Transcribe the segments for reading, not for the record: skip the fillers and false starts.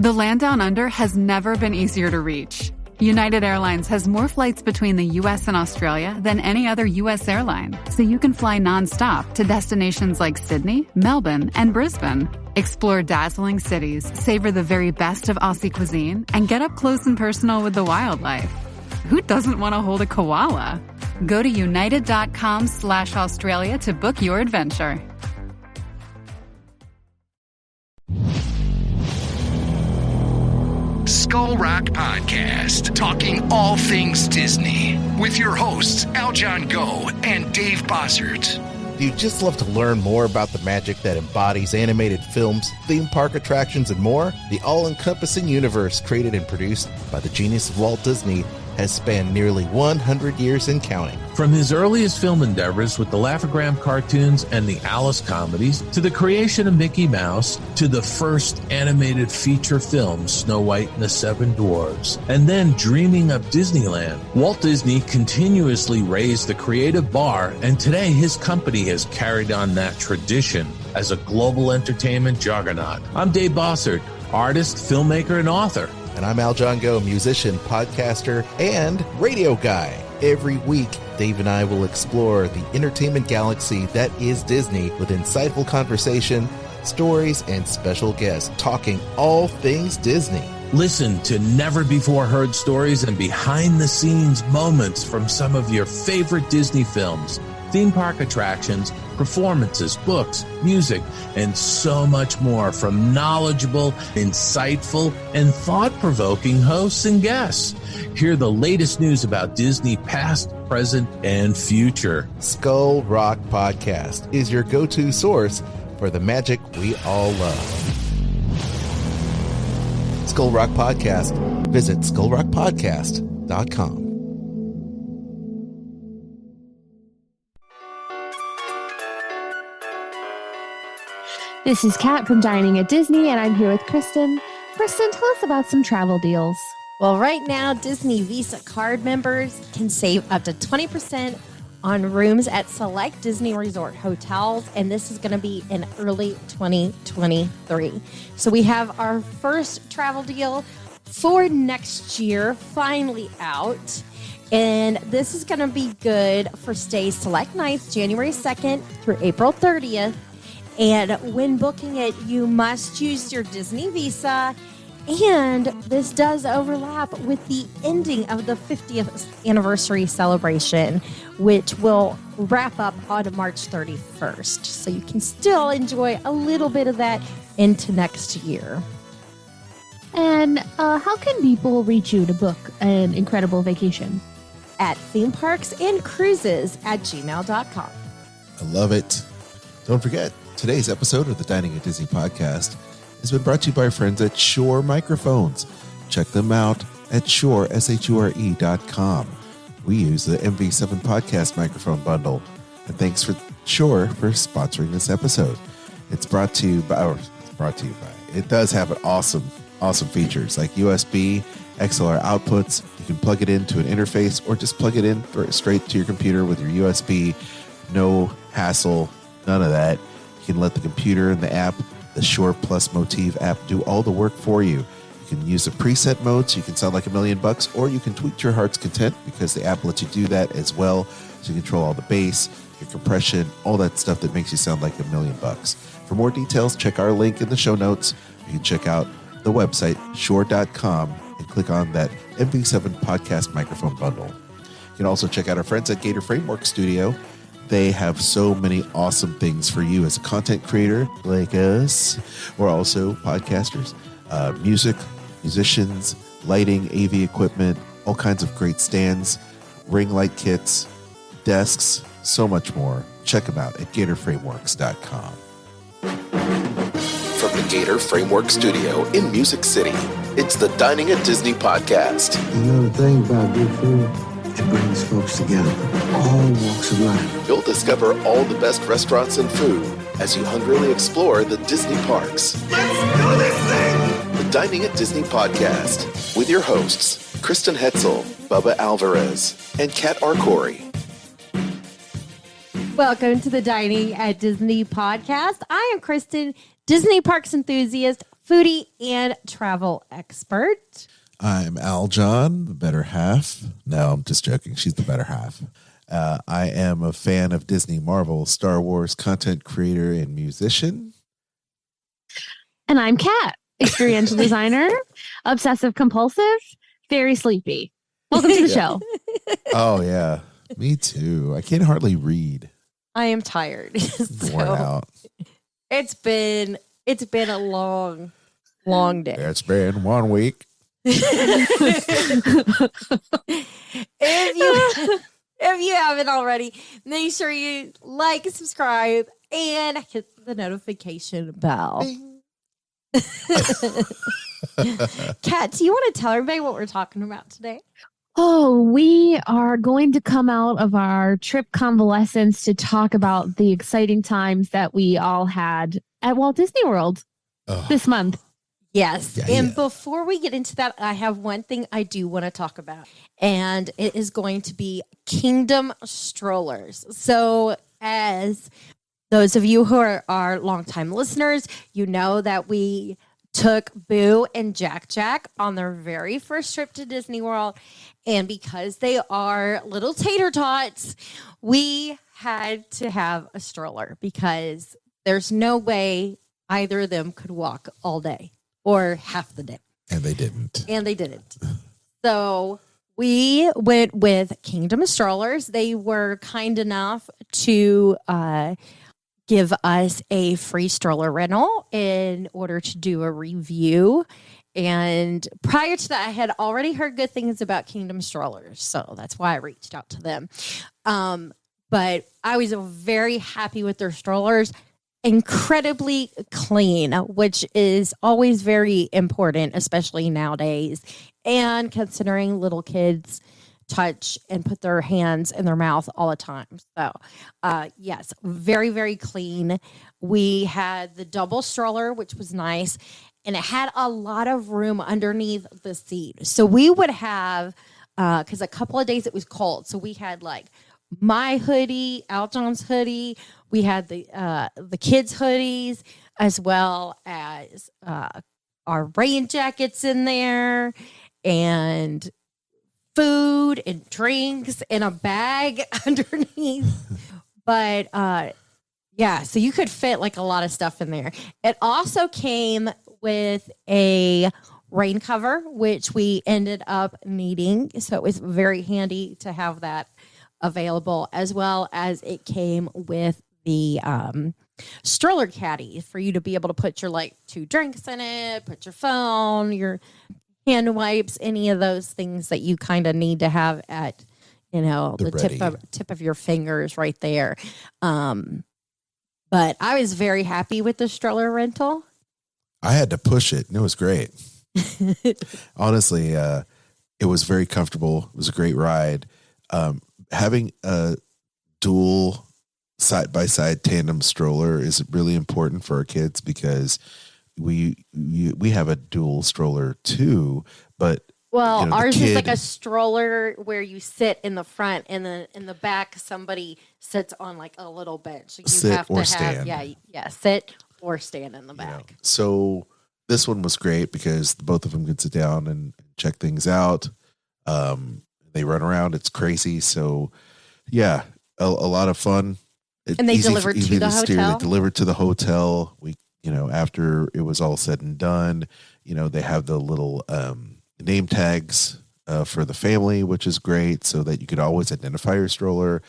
The land down under has never been easier to reach. United Airlines has more flights between the U.S. and Australia than any other U.S. airline, so you can fly nonstop to destinations like Sydney, Melbourne, and Brisbane. Explore dazzling cities, savor the very best of Aussie cuisine, and get up close and personal with the wildlife. Who doesn't want to hold a koala? Go to united.com/Australia to book your adventure. Skull Rock Podcast, talking all things Disney, with your hosts Aljon Go and Dave Bossert. Do you just love to learn more about the magic that embodies animated films, theme park attractions, and more? The all-encompassing universe created and produced by the genius of Walt Disney has spanned nearly 100 years and counting. From his earliest film endeavors with the Laugh-O-Gram cartoons and the Alice comedies, to the creation of Mickey Mouse, to the first animated feature film, Snow White and the Seven Dwarfs, and then dreaming of Disneyland, Walt Disney continuously raised the creative bar, and today his company has carried on that tradition as a global entertainment juggernaut. I'm Dave Bossert, artist, filmmaker, and author. And I'm Aljon Go, musician, podcaster, and radio guy. Every week, Dave and I will explore the entertainment galaxy that is Disney with insightful conversation, stories, and special guests talking all things Disney. Listen to never-before-heard stories and behind-the-scenes moments from some of your favorite Disney films, theme park attractions, performances, books, music, and so much more from knowledgeable, insightful, and thought-provoking hosts and guests. Hear the latest news about Disney past, present, and future. Skull Rock Podcast is your go-to source for the magic we all love. Skull Rock Podcast. Visit skullrockpodcast.com. This is Kat from Dining at Disney, and I'm here with Kristen. Kristen, tell us about some travel deals. Well, right now, Disney Visa card members can save up to 20% on rooms at select Disney Resort hotels, and this is going to be in early 2023. So we have our first travel deal for next year finally out, and this is going to be good for stays select nights January 2nd through April 30th. And when booking it, you must use your Disney Visa. And this does overlap with the ending of the 50th anniversary celebration, which will wrap up on March 31st. So you can still enjoy a little bit of that into next year. And how can people reach you to book an incredible vacation? At themeparksandcruises@gmail.com. I love it. Don't forget, today's episode of the Dining at Disney podcast has been brought to you by our friends at Shure Microphones. Check them out at Shure, SHURE.com. We use the MV7 podcast microphone bundle. And thanks for Shure for sponsoring this episode. It does have an awesome features like USB, XLR outputs. You can plug it into an interface or just plug it in straight to your computer with your USB. No hassle, none of that. You can let the computer and the app, the Shure Plus Motif app, do all the work for you. You can use the preset mode so you can sound like $1,000,000, or you can tweak to your heart's content because the app lets you do that as well. So you control all the bass, your compression, all that stuff that makes you sound like $1,000,000. For more details, check our link in the show notes. You can check out the website, Shure.com, and click on that MV7 podcast microphone bundle. You can also check out our friends at Gator Framework Studio. They have so many awesome things for you as a content creator like us. We're also podcasters, music, musicians, lighting, AV equipment, all kinds of great stands, ring light kits, desks, so much more. Check them out at GatorFrameworks.com. From the Gator Framework Studio in Music City, it's the Dining at Disney podcast. You know the thing about good food? It brings folks together, all walks of life. You'll discover all the best restaurants and food as you hungrily explore the Disney parks. Let's do this thing! The Dining at Disney podcast with your hosts, Kristen Hoetzel, Bubba Alvarez, and Kat Arcori. Welcome to the Dining at Disney podcast. I am Kristen, Disney parks enthusiast, foodie and travel expert. I'm Aljon, the better half. No, I'm just joking. She's the better half. I am a fan of Disney, Marvel, Star Wars, content creator, and musician. And I'm Kat, experiential designer, obsessive compulsive, very sleepy. Welcome to the show. Oh, yeah. Me too. I can hardly read. I am tired. Worn out. It's been a long day. It's been 1 week. If you haven't already, make sure you like, subscribe, and hit the notification bell. Kat, do you want to tell everybody what we're talking about today? Oh, we are going to come out of our trip convalescence to talk about the exciting times that we all had at Walt Disney World this month. Yes. And before we get into that, I have one thing I do want to talk about, and it is going to be Kingdom strollers. So as those of you who are longtime listeners, you know that we took Boo and Jack on their very first trip to Disney World. And because they are little tater tots, we had to have a stroller because there's no way either of them could walk all day or half the day. And they didn't. So we went with Kingdom strollers. They were kind enough to give us a free stroller rental in order to do a review. And prior to that, I had already heard good things about Kingdom strollers. So that's why I reached out to them. But I was very happy with their strollers. Incredibly clean, which is always very important, especially nowadays. And considering little kids touch and put their hands in their mouth all the time. So, yes, very, very clean. We had the double stroller, which was nice. And it had a lot of room underneath the seat. So we would have, because a couple of days it was cold. So we had like my hoodie, Aljon's hoodie. We had the kids' hoodies, as well as our rain jackets in there, and food and drinks in a bag underneath. But yeah, so you could fit like a lot of stuff in there. It also came with a rain cover, which we ended up needing. So it was very handy to have that available, as well as it came with the stroller caddy for you to be able to put your like 2 drinks in it, put your phone, your hand wipes, any of those things that you kind of need to have at, the tip of your fingers right there. But I was very happy with the stroller rental. I had to push it, and it was great. Honestly, it was very comfortable. It was a great ride. Having a dual side-by-side tandem stroller is really important for our kids because we have a dual stroller too, but ours is like a stroller where you sit in the front, and then in the back somebody sits on like a little bench. So you have to stand. Sit or stand in the back. So this one was great because both of them could sit down and check things out. They run around. It's crazy. So yeah, a lot of fun. And they delivered to the hotel. They delivered to the hotel. We, after it was all said and done, they have the little name tags for the family, which is great, so that you could always identify your stroller.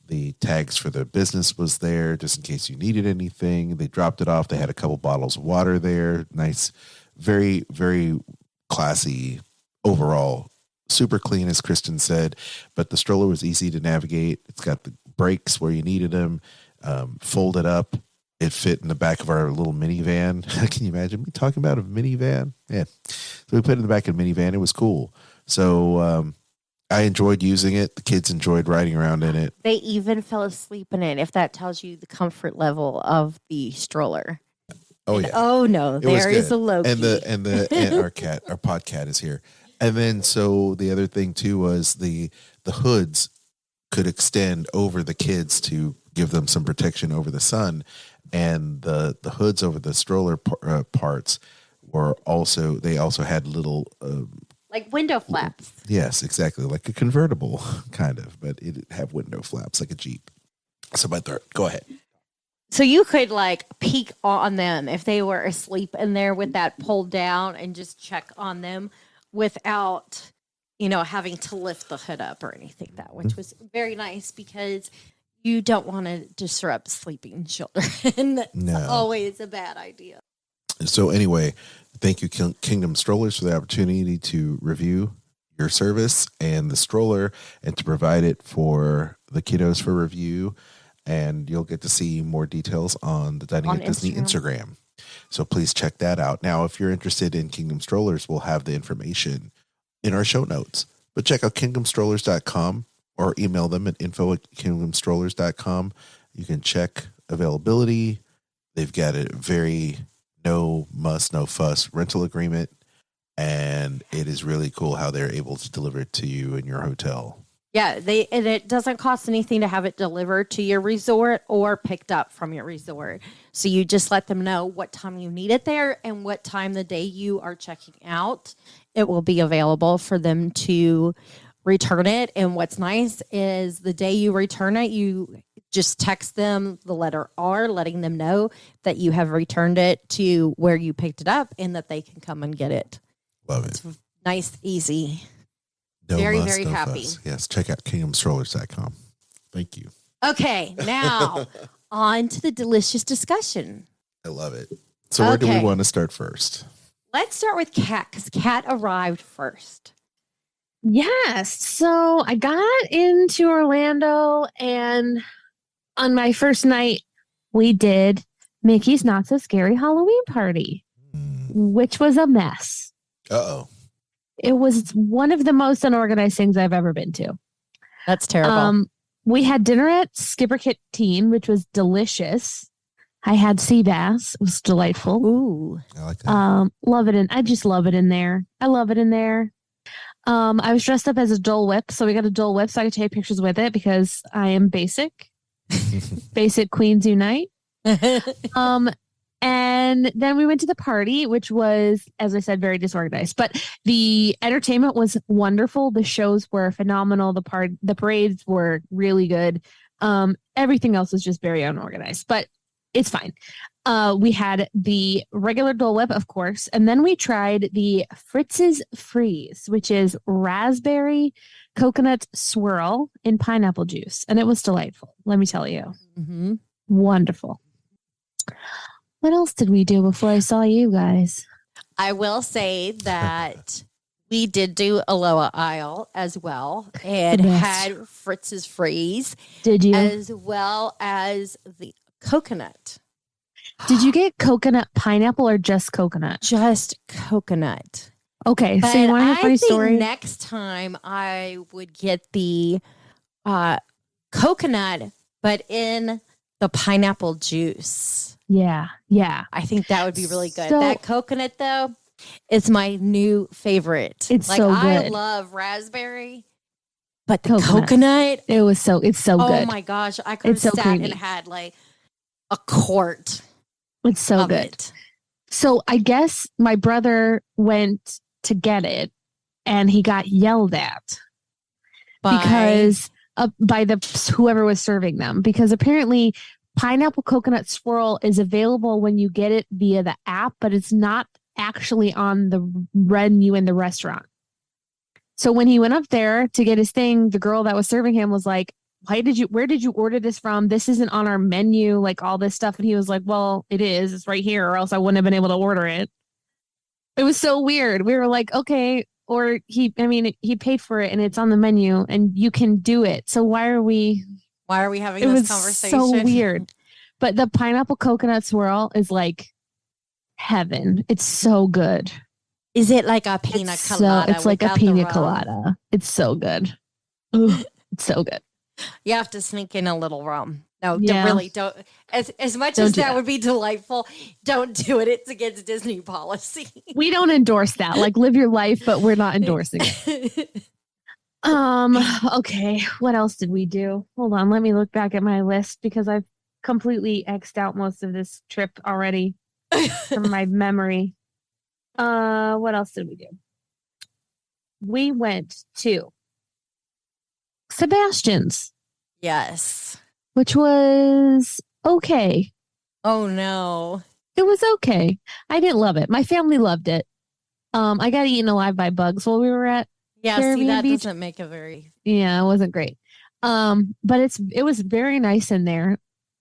The tags for the business was there just in case you needed anything. They dropped it off. They had a couple bottles of water there. Nice, very, very classy overall. Super clean, as Kristen said, but the stroller was easy to navigate. It's got the brakes where you needed them, folded up. It fit in the back of our little minivan. Can you imagine me talking about a minivan? Yeah. So we put it in the back of a minivan. It was cool. So I enjoyed using it. The kids enjoyed riding around in it. They even fell asleep in it, if that tells you the comfort level of the stroller. Oh, yeah. Oh, no. There is a low and our pod cat is here. And then, so the other thing too was the hoods could extend over the kids to give them some protection over the sun, and the hoods over the stroller parts or they also had little like window flaps. Yes, exactly, like a convertible kind of, but it have window flaps like a Jeep. So my third, go ahead. So you could like peek on them if they were asleep in there with that pulled down and just check on them without, having to lift the hood up or anything like that, which was very nice because you don't want to disrupt sleeping children. That's always a bad idea. So anyway, thank you, Kingdom Strollers, for the opportunity to review your service and the stroller and to provide it for the kiddos for review. And you'll get to see more details on the Dining at Disney Instagram. So please check that out. Now, if you're interested in Kingdom Strollers, we'll have the information in our show notes. But check out kingdomstrollers.com or email them at info@kingdomstrollers.com. You can check availability. They've got a very no muss, no fuss rental agreement. And it is really cool how they're able to deliver it to you in your hotel. Yeah, and it doesn't cost anything to have it delivered to your resort or picked up from your resort. So you just let them know what time you need it there and what time the day you are checking out. It will be available for them to return it. And what's nice is the day you return it, you just text them the letter R, letting them know that you have returned it to where you picked it up and that they can come and get it. Love it. It's nice, easy. No very, must, very no happy. Fuss. Yes, check out kingdomstrollers.com. Thank you. Okay, now on to the delicious discussion. I love it. So where do we want to start first? Let's start with Kat, because Kat arrived first. Yes. So I got into Orlando, and on my first night, we did Mickey's Not So Scary Halloween Party, which was a mess. Uh-oh. It was one of the most unorganized things I've ever been to. That's terrible. We had dinner at Skipper Canteen, which was delicious. I had sea bass. It was delightful. Ooh. I like that. Love it. I just love it in there. I love it in there. I was dressed up as a Dole Whip. So we got a Dole Whip so I could take pictures with it because I am basic. Basic Queens Unite. And then we went to the party, which was, as I said, very disorganized. But the entertainment was wonderful. The shows were phenomenal. The parades were really good. Everything else was just very unorganized, but it's fine. We had the regular Dole Whip, of course, and then we tried the Fritz's Freeze, which is raspberry coconut swirl in pineapple juice, and it was delightful. Let me tell you, wonderful. What else did we do before I saw you guys? I will say that we did do Aloha Isle as well and had Fritz's Freeze. Did you? As well as the coconut. Did you get coconut pineapple or just coconut? Just coconut. Okay, but so you want to hear a funny story? Next time I would get the coconut, but in the pineapple juice. Yeah. I think that would be really good. That coconut, though, is my new favorite. It's so good. I love raspberry, but the coconut. It's so good. Oh my gosh. I could have sat and had like a quart. It's so good. It. So I guess my brother went to get it and he got yelled at because by whoever was serving them, because apparently pineapple coconut swirl is available when you get it via the app, but it's not actually on the menu in the restaurant. So when he went up there to get his thing, the girl that was serving him was like, where did you order this from? This isn't on our menu, like all this stuff. And he was like, well, it is. It's right here, or else I wouldn't have been able to order it. It was so weird. We were like, okay, or he paid for it and it's on the menu and you can do it. So why are we having this conversation? It was so weird. But the pineapple coconut swirl is like heaven. It's so good. Is it like a pina colada? It's like a pina colada. It's so good. Ooh, it's so good. You have to sneak in a little rum. No, don't. As much as that would be delightful, don't do it. It's against Disney policy. We don't endorse that. Like, live your life, but we're not endorsing it. Okay. What else did we do? Hold on. Let me look back at my list because I've completely X'd out most of this trip already from my memory. What else did we do? We went to Sebastian's. Yes. Which was okay. Oh, no. It was okay. I didn't love it. My family loved it. I got eaten alive by bugs while we were at Caribbean see, that Beach. Doesn't make it very... Yeah, it wasn't great. But it was very nice in there.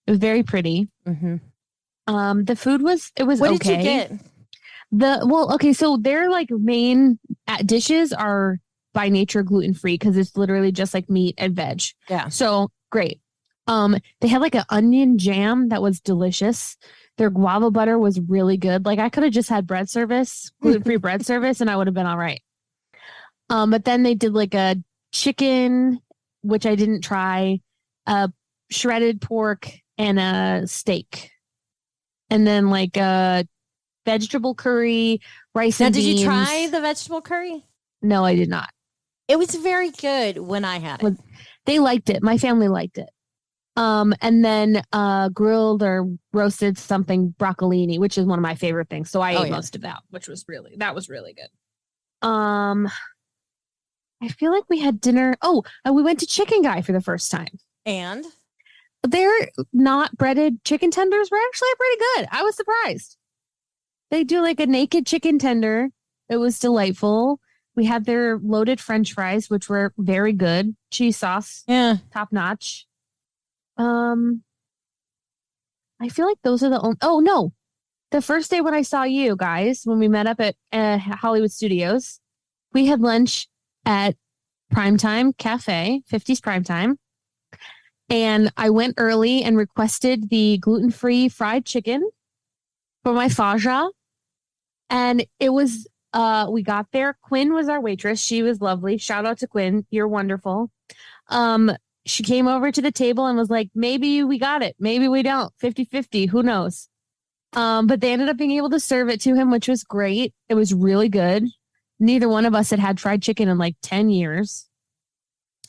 It was very pretty. Mm-hmm. The food was okay. What did you get? So their like main dishes are by nature gluten-free because it's literally just like meat and veg. Yeah. So great. They had like an onion jam that was delicious. Their guava butter was really good. Like I could have just had gluten-free bread service, and I would have been all right. But then they did like a chicken, which I didn't try, shredded pork, and a steak. And then like a vegetable curry, rice and beans. Did you try the vegetable curry? No, I did not. It was very good when I had it. They liked it. My family liked it. And then grilled or roasted something broccolini, which is one of my favorite things. So I ate most of that, that was really good. I feel like we had dinner. We went to Chicken Guy for the first time. And their not breaded chicken tenders were actually pretty good. I was surprised. They do like a naked chicken tender. It was delightful. We had their loaded French fries, which were very good. Cheese sauce. Yeah. Top notch. I feel like those are the only... Oh, no. The first day when I saw you guys, when we met up at Hollywood Studios, we had lunch at Primetime Cafe, 50s Primetime. And I went early and requested the gluten-free fried chicken for my faja. And it was, we got there. Quinn was our waitress. She was lovely. Shout out to Quinn. You're wonderful. She came over to the table and was like, maybe we got it. Maybe we don't. 50-50. Who knows? But they ended up being able to serve it to him, which was great. It was really good. Neither one of us had fried chicken in like 10 years.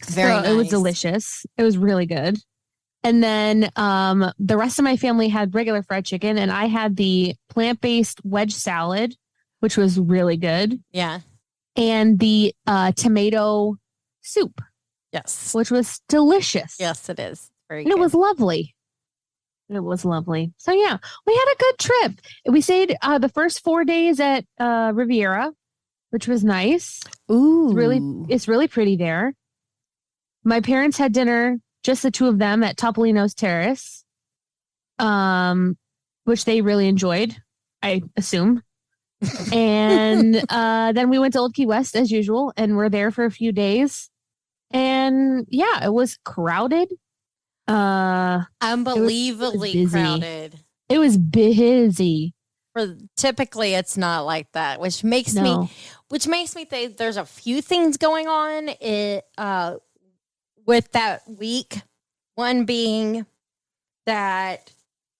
Very nice. It was delicious. It was really good. And then the rest of my family had regular fried chicken, and I had the plant-based wedge salad, which was really good. Yeah. And the tomato soup. Yes. Which was delicious. Yes, it is. Very good. It was lovely. It was lovely. So, yeah, we had a good trip. We stayed the first 4 days at Riviera, which was nice. Ooh. It's really pretty there. My parents had dinner, just the two of them, at Topolino's Terrace, which they really enjoyed, I assume. And then we went to Old Key West as usual, and we're there for a few days. And yeah, it was crowded. Unbelievably crowded. It was busy. Typically it's not like that, which makes me think there's a few things going on with that week. One being that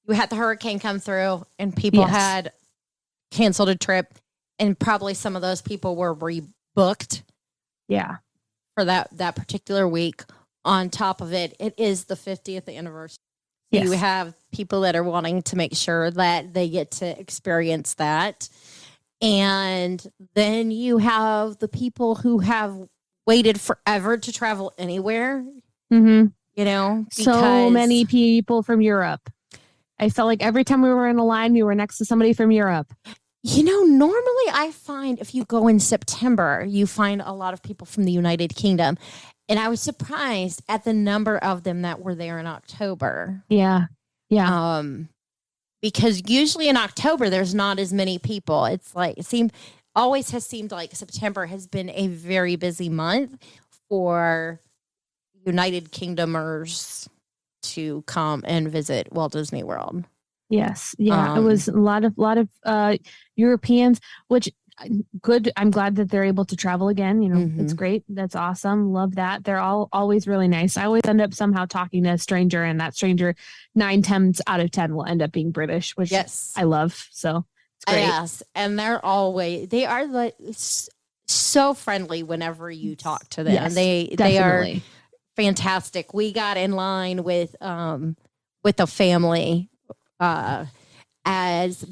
you had the hurricane come through and people had canceled a trip, and probably some of those people were rebooked. Yeah. For that particular week. On top of it, it is the 50th anniversary. Yes. You have people that are wanting to make sure that they get to experience that. And then you have the people who have waited forever to travel anywhere. Mm-hmm. You know? So many people from Europe. I felt like every time we were in a line, we were next to somebody from Europe. You know, normally I find if you go in September, you find a lot of people from the United Kingdom. And I was surprised at the number of them that were there in October. Yeah. Yeah. Because usually in October, there's not as many people. It's like, always has seemed like September has been a very busy month for United Kingdomers to come and visit Walt Disney World. Yes. Yeah. It was a lot of Europeans, which good. I'm glad that they're able to travel again. You know, It's great. That's awesome. Love that. They're always really nice. I always end up somehow talking to a stranger, and that stranger 9 times out of 10 will end up being British, which I love. So it's great. Yes. And they are like so friendly whenever you talk to them. Yes, they are fantastic. We got in line with a family as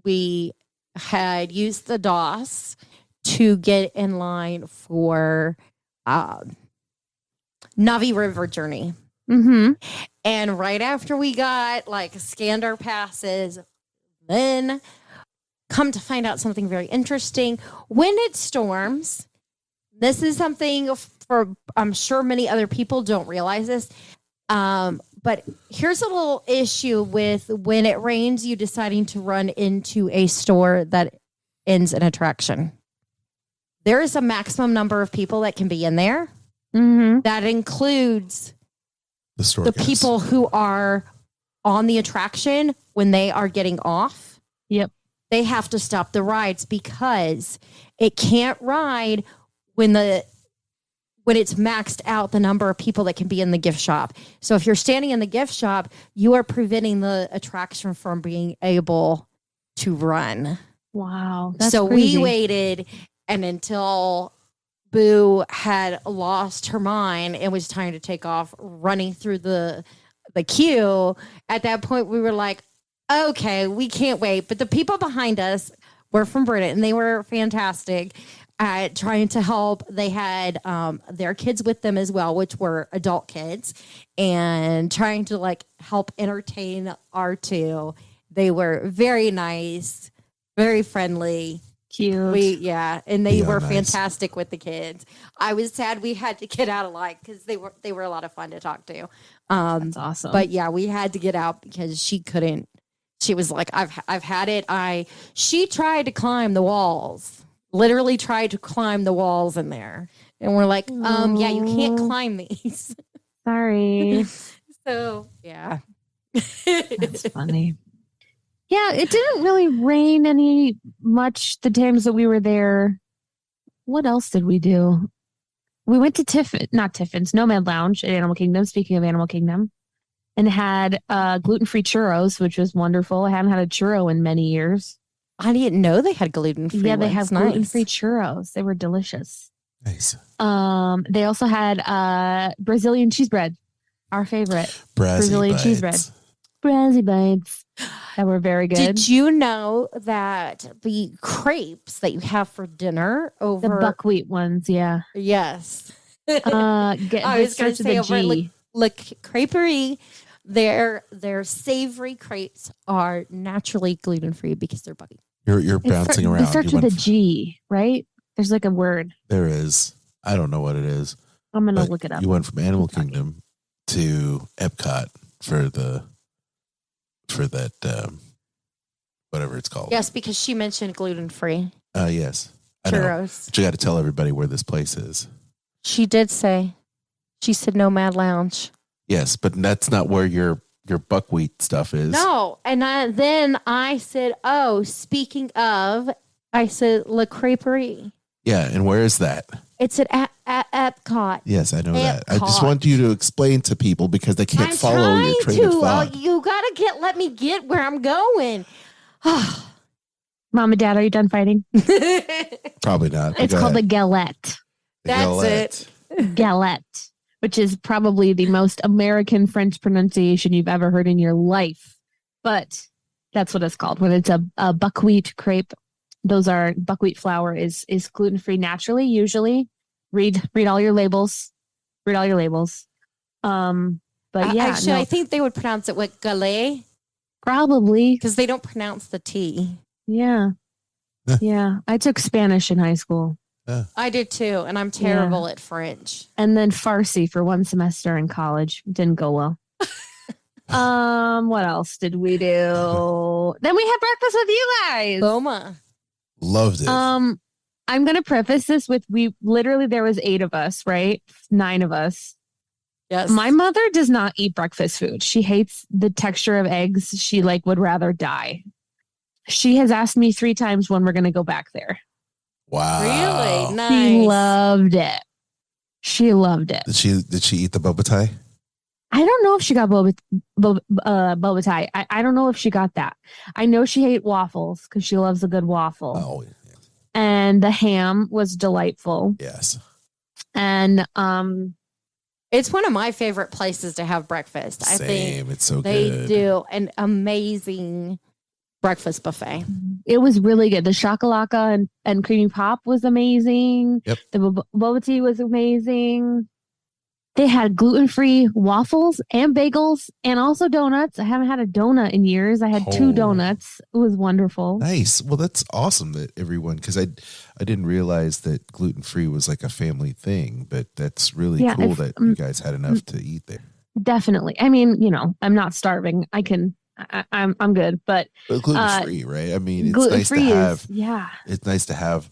we had used the DOS to get in line for Navi River Journey. Mm-hmm. And right after we got scanned our passes, then come to find out something very interesting. When it storms, this is something for, I'm sure many other people don't realize this. But here's a little issue with when it rains, you deciding to run into a store that ends an attraction. There is a maximum number of people that can be in there. Mm-hmm. That includes the people who are on the attraction when they are getting off. Yep. They have to stop the rides because it can't ride when it's maxed out the number of people that can be in the gift shop. So if you're standing in the gift shop, you are preventing the attraction from being able to run. Wow. That's so crazy. we waited and until Boo had lost her mind and was trying to take off running through the queue. At that point, we were like, okay, we can't wait. But the people behind us were from Britain and they were fantastic at trying to help. They had their kids with them as well, which were adult kids, and trying to help entertain our two. They were very nice, very friendly. Cute. And they were fantastic with the kids. I was sad we had to get out of line because they were a lot of fun to talk to. That's awesome. But yeah, we had to get out because she couldn't. She was like, I've had it. She tried to climb the walls. Literally tried to climb the walls in there. And we're like, yeah, you can't climb these. Sorry. So, yeah. That's funny. Yeah, it didn't really rain any much the times that we were there. What else did we do? We went to not Tiffin's, Nomad Lounge at Animal Kingdom, speaking of Animal Kingdom, and had gluten-free churros, which was wonderful. I haven't had a churro in many years. I didn't know they had gluten-free. Yeah, they have gluten-free churros. They were delicious. Nice. They also had Brazilian cheese bread, our favorite. Brazilian cheese bread. Brazzy bites. That were very good. Did you know that the crepes that you have for dinner over... The buckwheat ones, yeah. Yes. I was going to say over Le Creperie, their savory crepes are naturally gluten-free because they're buckwheat. You're bouncing around. It starts with a G, right? There's a word. There is. I don't know what it is. I'm going to look it up. You went from Animal Kingdom to Epcot for that whatever it's called. Yes, because she mentioned gluten-free. Yes. I churros. know. But you got to tell everybody where this place is. She did say. She said Nomad Lounge. Yes, but that's not where your buckwheat stuff is. No, and then I said, oh, speaking of, I said Le Creperie. Yeah, and where is that? It's at Epcot. Yes, I know that. I just want you to explain to people because they can't follow your train of thought. You gotta let me get where I'm going. Mom and Dad, are you done fighting? Probably not. It's called the galette. That's it. Galette, which is probably the most American French pronunciation you've ever heard in your life. But that's what it's called. When it's a buckwheat crepe, those are buckwheat flour is gluten-free naturally, usually. Read all your labels. Read all your labels. But yeah. Actually, I think they would pronounce it with galet. Probably. Because they don't pronounce the T. Yeah. Yeah. I took Spanish in high school. I did too, and I'm terrible at French. And then Farsi for one semester in college. Didn't go well. What else did we do? Then we had breakfast with you guys. Boma. Loved it. I'm gonna preface this with there was 8 of us, right? 9 of us. Yes. My mother does not eat breakfast food. She hates the texture of eggs. She would rather die. She has asked me 3 times when we're gonna go back there. Wow. Really? Nice. She loved it. She loved it. Did she eat the boba tie? I don't know if she got boba tie. I don't know if she got that. I know she ate waffles because she loves a good waffle. Oh, yeah. And the ham was delightful. Yes. And it's one of my favorite places to have breakfast. I think it's so they good. do an amazing breakfast buffet. It was really good. The shakalaka and creamy pop was amazing. Yep. The boba tea was amazing. They had gluten-free waffles and bagels and also donuts. I haven't had a donut in years. I had 2 donuts. It was wonderful. Nice. Well, that's awesome that everyone, because I didn't realize that gluten-free was like a family thing, but that's really cool that you guys had enough to eat there. Definitely. I mean, I'm not starving. I'm good, but gluten-free, right? I mean, it's nice to have. It's nice to have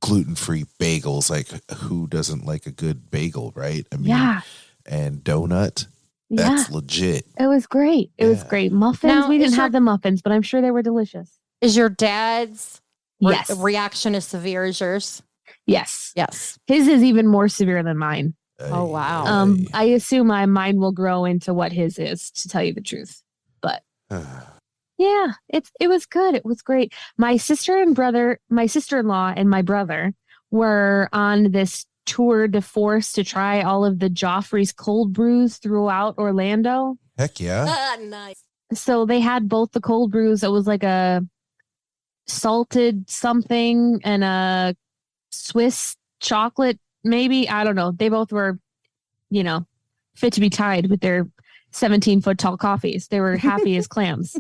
gluten-free bagels. Like, who doesn't like a good bagel, right? I mean, and donut. That's legit. It was great. It was great. Muffins. Now, we didn't have the muffins, but I'm sure they were delicious. Is your dad's reaction as severe as yours? Yes. Yes. His is even more severe than mine. Oh, wow. I assume mine will grow into what his is, to tell you the truth. But yeah, it was good. It was great. My sister-in-law and my brother were on this tour de force to try all of the Joffrey's cold brews throughout Orlando. Heck yeah. Nice. So they had both the cold brews. It was like a salted something and a Swiss chocolate, maybe. I don't know. They both were, fit to be tied with their 17-foot tall coffees. They were happy as clams.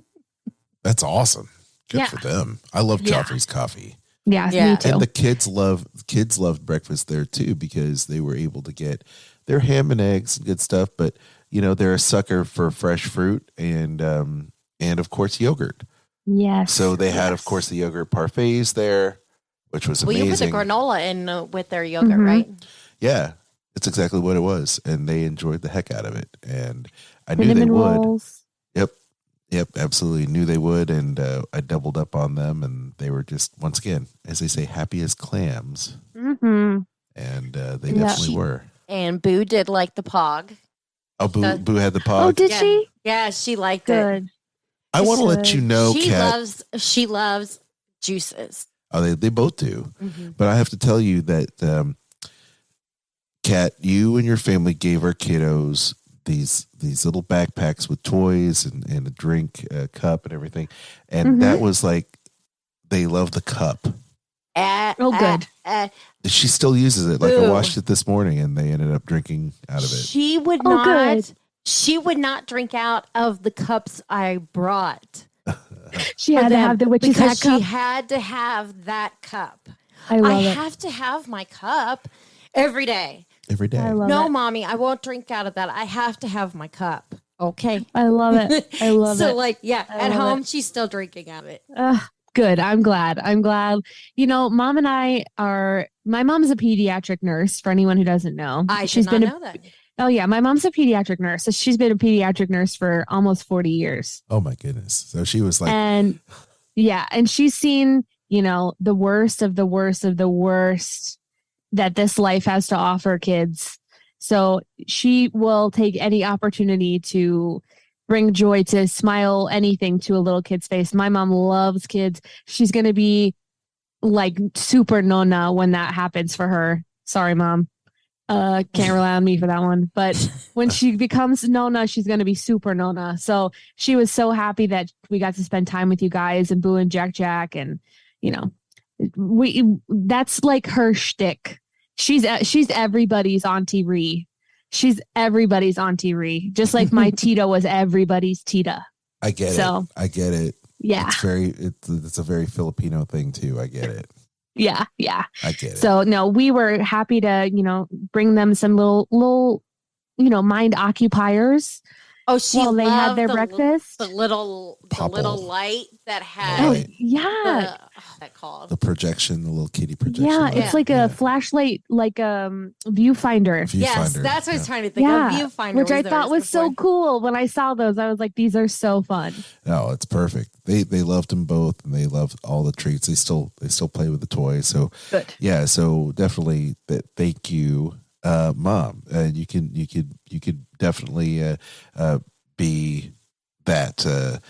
That's awesome. Good for them. I love Joffrey's coffee. Yeah, me too. And the kids loved breakfast there too, because they were able to get their ham and eggs and good stuff. But they're a sucker for fresh fruit and of course yogurt. Yes. So they had, of course, the yogurt parfaits there, which was amazing. Well, you put the granola in with their yogurt, right? Yeah, it's exactly what it was, and they enjoyed the heck out of it. And I Cinnamon knew they would. rolls. Yep, absolutely knew they would, and I doubled up on them, and they were just, once again, as they say, happy as clams. Mm-hmm. And they definitely were. And Boo did like the pog. Oh, Boo had the pog. Oh, did she? Yeah, she liked it. I want to let you know, Kat. She loves juices. Oh, they both do. Mm-hmm. But I have to tell you that, Kat, you and your family gave our kiddos these little backpacks with toys and a drink cup and everything. And that was like, they love the cup. Good. She still uses it. Like, I washed it this morning and they ended up drinking out of it. She would not. Good. She would not drink out of the cups I brought. She had to have the witch's hat cup. She had to have that cup. I have to have my cup every day. Every day. No, Mommy, I won't drink out of that. I have to have my cup. Okay. I love it. I love it. So, at home, she's still drinking out of it. Good. I'm glad. Mom and my mom's a pediatric nurse, for anyone who doesn't know. She's been know that. Oh, yeah. My mom's a pediatric nurse. So she's been a pediatric nurse for almost 40 years. Oh, my goodness. So she was like. And she's seen, the worst of the worst of the worst that this life has to offer kids. So she will take any opportunity to bring joy, to smile anything to a little kid's face. My mom loves kids. She's going to be like super nona when that happens for her. Sorry, Mom. Can't rely on me for that one. But when she becomes nona, she's going to be super nona. So she was so happy that we got to spend time with you guys and Boo and Jack and, that's like her shtick. She's everybody's Auntie Ree. She's everybody's Auntie Ree. Just like my Tita was everybody's Tita. I get it. I get it. Yeah. It's a very Filipino thing too. I get it. Yeah. I get it. So no, we were happy to, bring them some little, mind occupiers. Oh, they had their breakfast. The little light that had. Oh, yeah. That called the projection, the little kitty projection. Yeah, it's like a flashlight, like viewfinder. Yes, that's what I was trying to think of. Viewfinder, which I thought was so cool. When I saw those, I was like, "These are so fun." No, it's perfect. They loved them both, and they loved all the treats. They still play with the toys. So good. Yeah, so definitely thank you. Mom, you could definitely be that.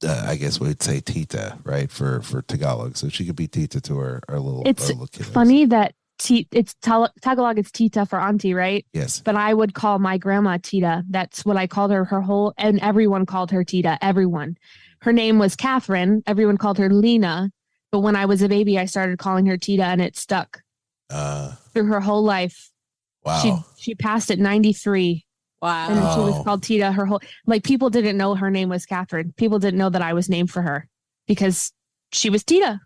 I guess we'd say Tita, right, for Tagalog. So she could be Tita to our little. It's our little kiddos. Funny that it's Tagalog. It's Tita for auntie, right? Yes. But I would call my grandma Tita. That's what I called her. Her whole, and everyone called her Tita. Everyone. her name was Catherine. Everyone called her Lena. But when I was a baby, I started calling her Tita, and it stuck through her whole life. Wow. She passed at 93. Wow. And she was called Tita her whole, like, people didn't know her name was Catherine. People didn't know that I was named for her because she was Tita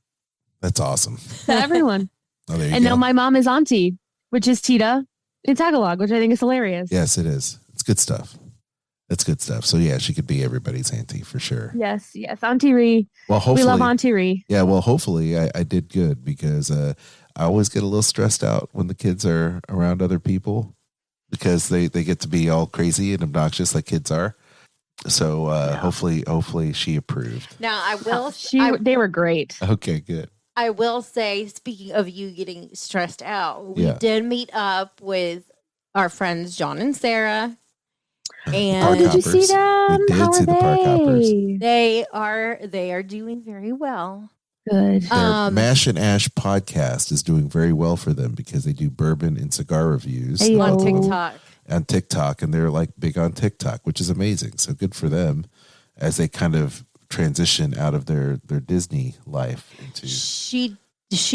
That's awesome. to everyone. Oh, there you And go. now my mom is Auntie, which is Tita in Tagalog, which I think is hilarious. Yes, it is. It's good stuff. That's good stuff. So yeah, she could be everybody's auntie for sure. Yes. Auntie Ree. Well, hopefully, we love Auntie Ree. Yeah, well, hopefully I did good because I always get a little stressed out when the kids are around other people because they get to be all crazy and obnoxious like kids are. So hopefully she approved. Now I will. They were great. Okay, good. I will say, speaking of you getting stressed out, we Yeah. did meet up with our friends John and Sarah. And Park did you see hoppers. them? We did How see are the park hoppers. they are doing very well. Good. Their Mash and Ash podcast is doing very well for them because they do bourbon and cigar reviews Hey, On yo. TikTok. on TikTok, and they're like big on TikTok, which is amazing. So good for them as they kind of transition out of their Disney life into. She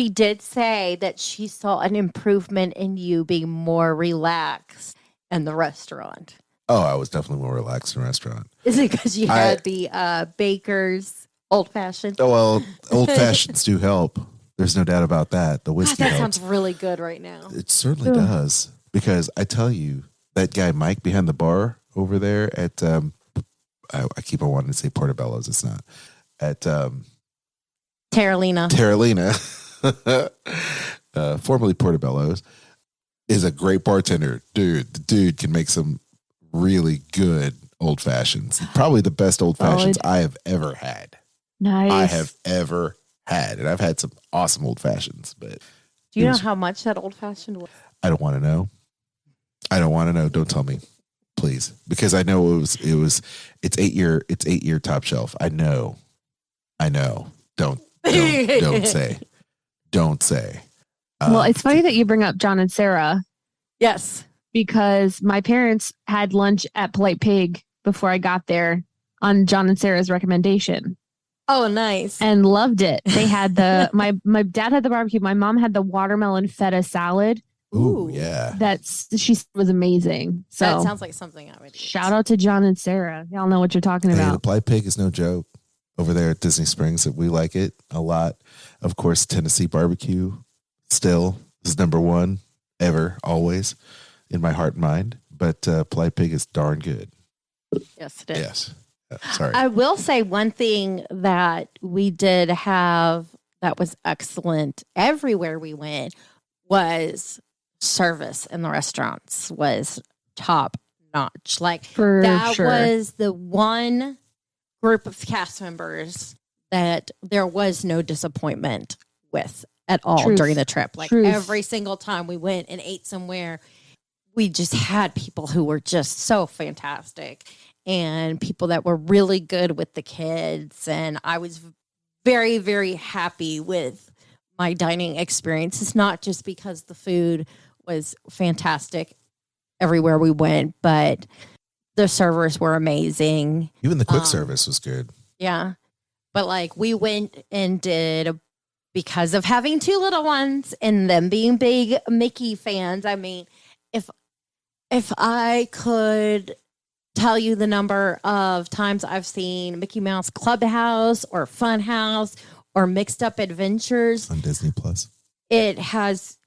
did say that she saw an improvement in you being more relaxed in the restaurant. Oh, I was definitely more relaxed in a restaurant. Is it because you had the Baker's old fashioned? Oh, well, old fashions do help. There's no doubt about that. The God, whiskey that helps. sounds really good right now. It certainly does. Because I tell you, that guy Mike behind the bar over there at I keep on wanting to say Portobello's. It's not at Terralina. formerly Portobello's, is a great bartender. Dude, the dude can make some really good old fashions. Probably the best old fashions I have ever had. Nice. I have ever had. And I've had some awesome old fashions, but Do you know how much that old fashioned was? I don't want to know. I don't want to know. Don't tell me, please, because I know it's 8 year top shelf. I know. Don't say. Don't say. Well, it's funny that you bring up John and Sarah Yes. because my parents had lunch at Polite Pig before I got there on John and Sarah's recommendation Oh, nice. and loved it. They had my dad had the barbecue. My mom had the watermelon feta salad. Ooh, yeah. She was amazing. So that sounds like something I would eat. shout out to John and Sarah. Y'all know what you're talking Hey, the about. Polite Pig is no joke over there at Disney Springs. That we like it a lot. Of course, Tennessee barbecue still is number one ever, always in my heart and mind. But Polite Pig is darn good. Yes, it is. Yes. Sorry. I will say one thing that we did have that was excellent everywhere we went was service in the restaurants was top notch. Like For that sure. was the one group of cast members that there was no disappointment with at all Truth. during the trip. Like Truth. every single time we went and ate somewhere, we just had people who were just so fantastic and people that were really good with the kids. And I was very, very happy with my dining experience. It's not just because the food was fantastic everywhere we went, but the servers were amazing. Even the quick service was good. Yeah. But like we went and did, because of having two little ones and them being big Mickey fans. I mean, if I could tell you the number of times I've seen Mickey Mouse Clubhouse or Funhouse or Mixed Up Adventures On Disney Plus. it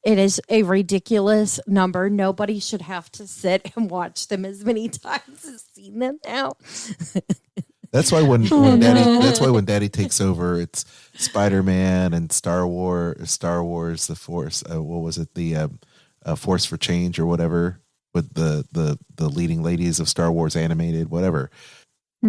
is a ridiculous number. Nobody should have to sit and watch them as many times as seen them now. That's why when Daddy takes over, it's Spider-Man and Star Wars, the Force. What was it? The Force for Change or whatever, with the leading ladies of Star Wars animated, whatever.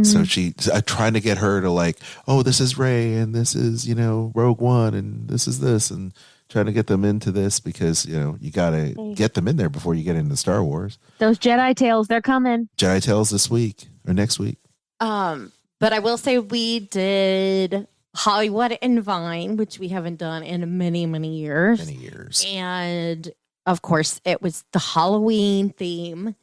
So she trying to get her to like, oh, this is Rey and this is, Rogue One and this is this, and trying to get them into this because, you got to get them in there before you get into Star Wars. Those Jedi tales, they're coming. Jedi Tales this week or next week. But I will say we did Hollywood and Vine, which we haven't done in many, many years. Many years. And of course, it was the Halloween theme,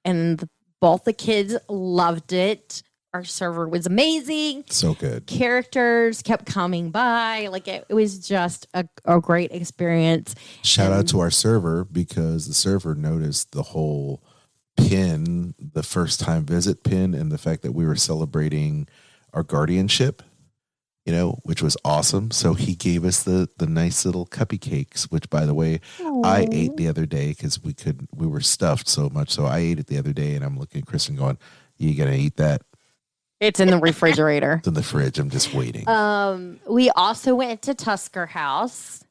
and both the kids loved it. Our server was amazing. So good. Characters kept coming by. Like it was just a great experience. Shout out to our server, because the server noticed the whole pin, the first time visit pin, and the fact that we were celebrating our guardianship, which was awesome. So he gave us the nice little cuppy cakes, which, by the way, Aww. I ate the other day because we were stuffed so much. So I ate it the other day, and I'm looking at Kristen going, "You gonna eat that?" It's in the refrigerator. It's in the fridge. I'm just waiting. We also went to Tusker House.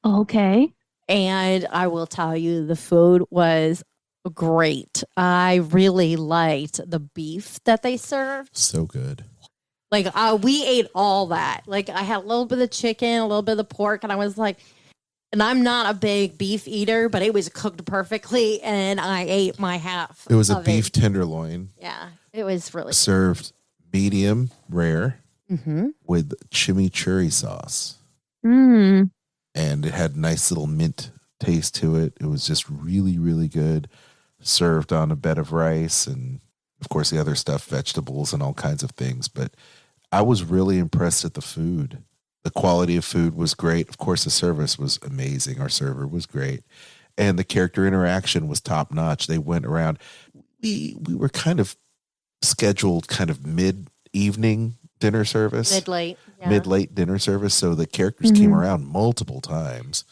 Okay. And I will tell you, the food was great. I really liked the beef that they served. So good. Like, we ate all that. Like, I had a little bit of chicken, a little bit of the pork, and I was like, and I'm not a big beef eater, but it was cooked perfectly, and I ate my half. It was a beef tenderloin. Yeah, it was really served medium rare with chimichurri sauce. Mm. And it had nice little mint taste to it. It was just really, really good. Served on a bed of rice and, of course, the other stuff, vegetables and all kinds of things. But I was really impressed at the food. The quality of food was great. Of course, the service was amazing. Our server was great. And the character interaction was top notch. They went around. We were kind of scheduled kind of mid-evening dinner service. Mid-late dinner service. So the characters came around multiple times.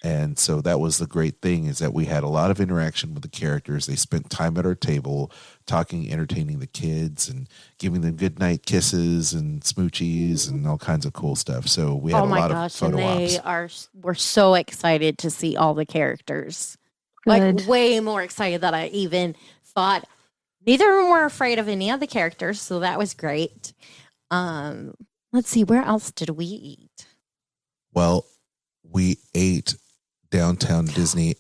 And so that was the great thing, is that we had a lot of interaction with the characters. They spent time at our table talking, entertaining the kids and giving them goodnight kisses and smoochies and all kinds of cool stuff. So we had a lot of photo ops. We're so excited to see all the characters. Good. Like way more excited than I even thought. Neither of them were afraid of any of the characters, so that was great. Let's see, where else did we eat? Well, we ate Disney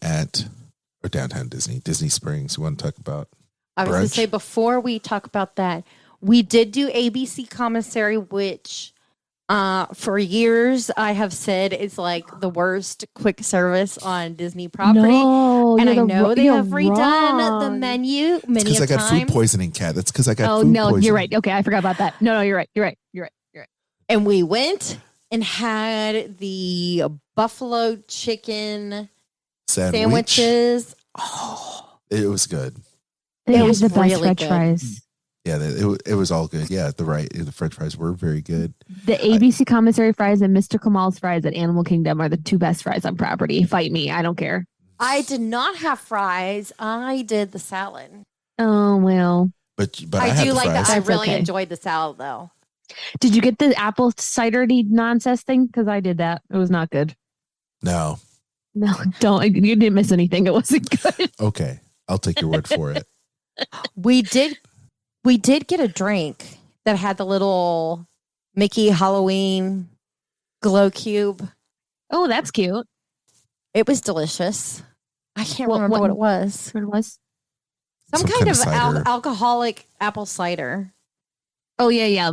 Springs. You want to talk about I was going to say, before we talk about that, we did do ABC Commissary, which for years I have said is like the worst quick service on Disney property. No, and I know they have redone the menu many because I got times. food poisoning, Kat. That's because I got food no, poisoning. You're right. Okay, I forgot about that. No, you're right. And we went and had the buffalo chicken sandwiches. Oh, it was good. They was had the best really French good. fries. Yeah, it was all good. Yeah, the French fries were very good. The ABC Commissary fries and Mr. Kamal's fries at Animal Kingdom are the two best fries on property. Fight me. I don't care. I did not have fries. I did the salad. Oh, well. But I had do the like that. fries. I That's really okay. enjoyed the salad, though. Did you get the apple cider-y nonsense thing? Because I did that. It was not good. No. No, don't. You didn't miss anything. It wasn't good. Okay. I'll take your word for it. We did get a drink that had the little Mickey Halloween glow cube. Oh, that's cute. It was delicious. I can't remember what it was. What it was? Some kind of cider. alcoholic apple cider. Oh, yeah.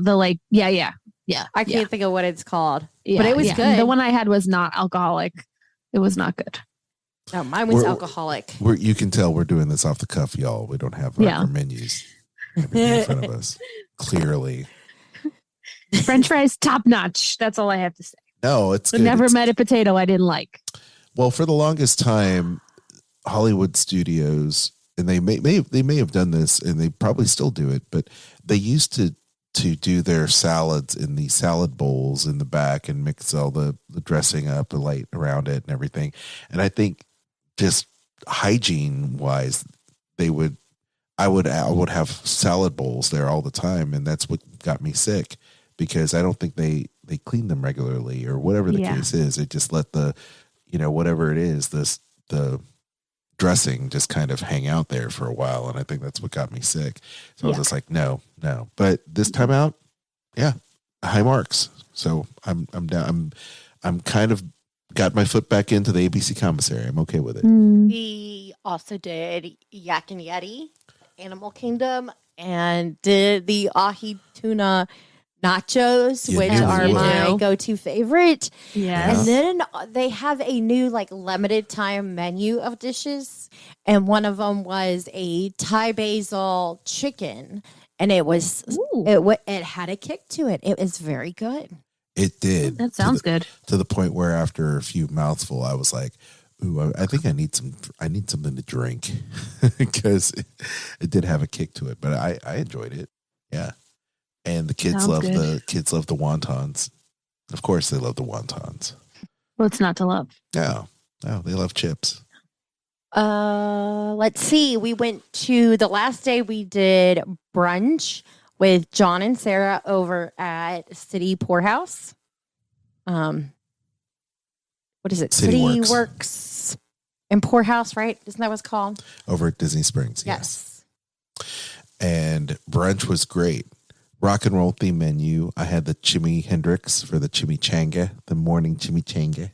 Yeah. I can't think of what it's called. Yeah, but it was good. The one I had was not alcoholic. It was not good. No, mine was alcoholic. You can tell we're doing this off the cuff, y'all. We don't have our menus in front of us. Clearly. French fries, top notch. That's all I have to say. No, it's But good. never met a potato I didn't like. Well, for the longest time, Hollywood studios, and they may have done this, and they probably still do it, but they used to do their salads in the salad bowls in the back and mix all the dressing up, the light around it and everything. And I think just hygiene wise, I would have salad bowls there all the time. And that's what got me sick, because I don't think they clean them regularly or whatever the case is. They just let the, whatever it is, the dressing just kind of hang out there for a while. And I think that's what got me sick. So I was just like, no. But this time out, high marks. So I'm down. I'm kind of got my foot back into the ABC Commissary. I'm okay with it. We also did Yak and Yeti, Animal Kingdom, and did the ahi tuna nachos, which are my go-to favorite. Yes. And then they have a new limited time menu of dishes. And one of them was a Thai basil chicken. and it was it had a kick to it. It was very good. It did. That sounds good. To the point where after a few mouthful, I was like, "Ooh, I think I need something to drink," because it did have a kick to it. But I enjoyed it. Yeah, and the kids love the wontons. Of course, they love the wontons. What's not to love? No, they love chips. Let's see. We went to the last day. We did brunch with John and Sarah over at City Poorhouse. What is it? City Works and Poorhouse, right? Isn't that what it's called? Over at Disney Springs. Yes. And brunch was great. Rock and roll theme menu. I had the Jimi Hendrix for the chimichanga, the morning chimichanga.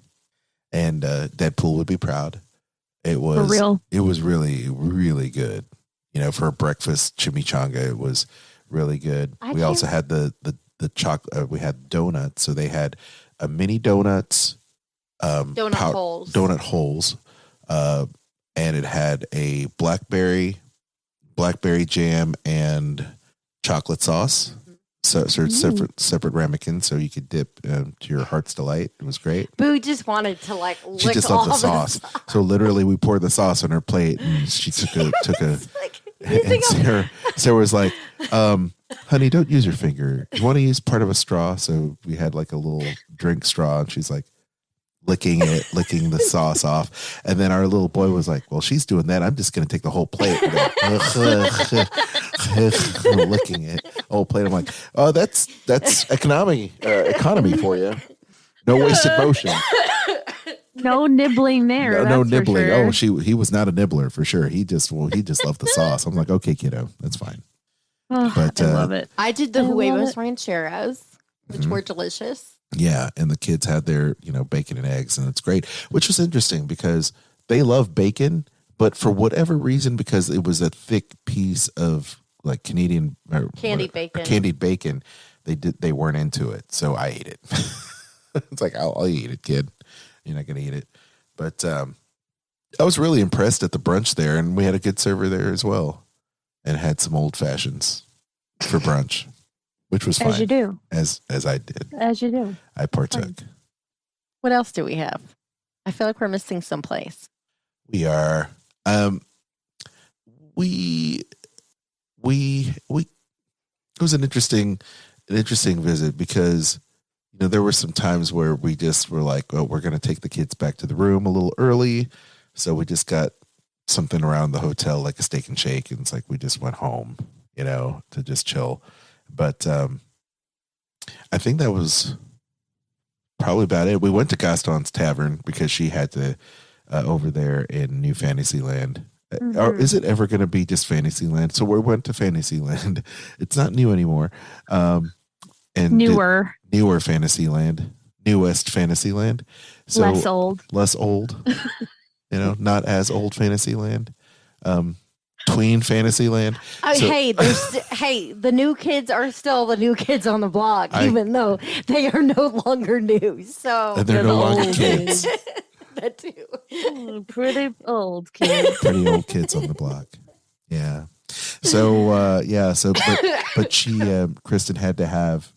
And Deadpool would be proud. It was for real. It was really, really good. For a breakfast chimichanga, it was really good. We also had the chocolate. We had donuts, so they had a mini donuts, donut holes, and it had a blackberry jam and chocolate sauce. So separate ramekins, so you could dip to your heart's delight. It was great. Boo just wanted to lick she just loved the sauce. So literally, we poured the sauce on her plate, and she took a. And Sarah was like, "Honey, don't use your finger. You want to use part of a straw?" So we had like a little drink straw, and she's like licking the sauce off. And then our little boy was like, "Well, she's doing that. I'm just going to take the whole plate." Licking it, whole plate. I'm like, "Oh, that's economy for you. No wasted motion." No nibbling there. No nibbling. Sure. Oh, he was not a nibbler for sure. He just loved the sauce. I'm like, okay, kiddo, that's fine. Oh, but I love it. I did the huevos rancheros, which were delicious. Yeah, and the kids had their bacon and eggs, and it's great. Which was interesting because they love bacon, but for whatever reason, because it was a thick piece of like Canadian candied bacon, they weren't into it. So I ate it. It's like I'll eat it, kid. You're not going to eat it. But I was really impressed at the brunch there, and we had a good server there as well, and had some old fashions for brunch, which was fine. As you do. As I did. As you do. I partook. Fine. What else do we have? I feel like we're missing someplace. We are. We it was an interesting visit because there were some times where we just were like, well, we're going to take the kids back to the room a little early. So we just got something around the hotel, like a steak and shake. And it's like, we just went home, to just chill. But I think that was probably about it. We went to Gaston's Tavern because she had to, over there in New Fantasyland. Or is it ever going to be just Fantasyland? So we went to Fantasyland. It's not new anymore. And newer Fantasyland, newest Fantasyland. So less old, not as old Fantasyland. Tween Fantasyland. The new kids are still the new kids on the block, even though they are no longer new. So and they're no longer kids. That too. Pretty old kids. Pretty old kids on the block. Yeah. So but she Kristen had to have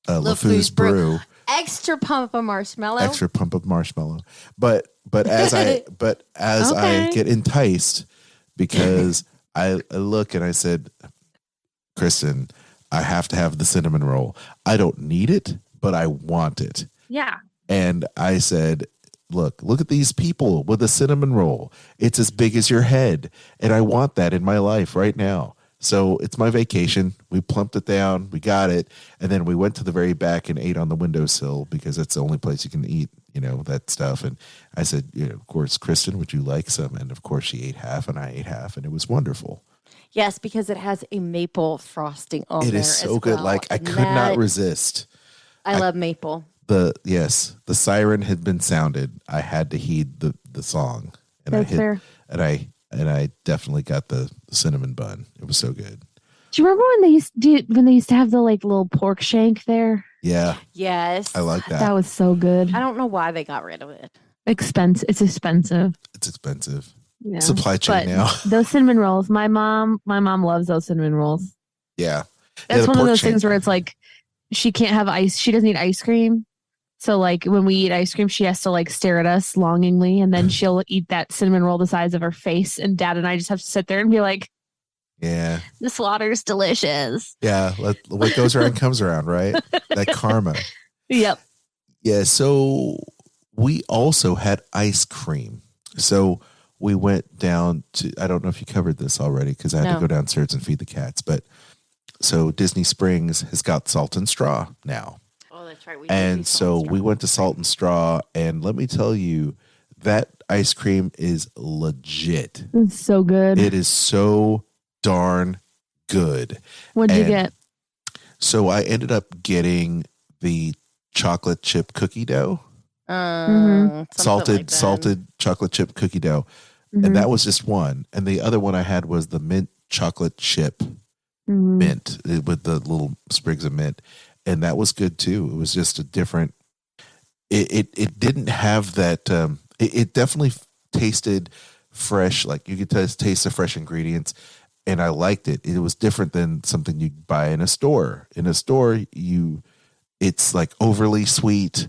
LeFou's brew. Extra pump of marshmallow. But as I get enticed, because I look and I said, Kristen, I have to have the cinnamon roll. I don't need it, but I want it. Yeah. And I said, look at these people with a cinnamon roll. It's as big as your head. And I want that in my life right now. So it's my vacation. We plumped it down. We got it. And then we went to the very back and ate on the windowsill because that's the only place you can eat, that stuff. And I said, of course, Kristen, would you like some? And of course she ate half and I ate half, and it was wonderful. Yes, because it has a maple frosting on there. It is so good. Like I could not resist. I love maple. The siren had been sounded. I had to heed the song. And that's fair. And I definitely got the cinnamon bun. It was so good. Do you remember when they used to have the like little pork shank there? Yeah. Yes. I like that. That was so good. I don't know why they got rid of it. It's expensive. It's expensive. Yeah. Supply chain now. Those cinnamon rolls. My mom loves those cinnamon rolls. Yeah. That's the one of pork those chop. things where it's like she can't have ice. She doesn't eat ice cream. So like when we eat ice cream, she has to like stare at us longingly, and then she'll eat that cinnamon roll the size of her face. And Dad and I just have to sit there and be like, Yeah. the slaughter's delicious. Yeah. What goes around comes around, right? That karma. Yep. Yeah. So we also had ice cream. So we went down to, I don't know if you covered this already because I had to go downstairs and feed the cats. But so Disney Springs has got Salt and Straw now. Oh, that's right. And so we went to Salt and Straw. And let me tell you, that ice cream is legit. It's so good. It is so darn good. What'd you get? So I ended up getting the chocolate chip cookie dough. Salted chocolate chip cookie dough. And that was just one. And the other one I had was the mint chocolate chip mint with the little sprigs of mint. And that was good too. It was just a different, it didn't have that, it definitely tasted fresh. Like you could taste the fresh ingredients. And I liked it. It was different than something you buy in a store. In a store, it's like overly sweet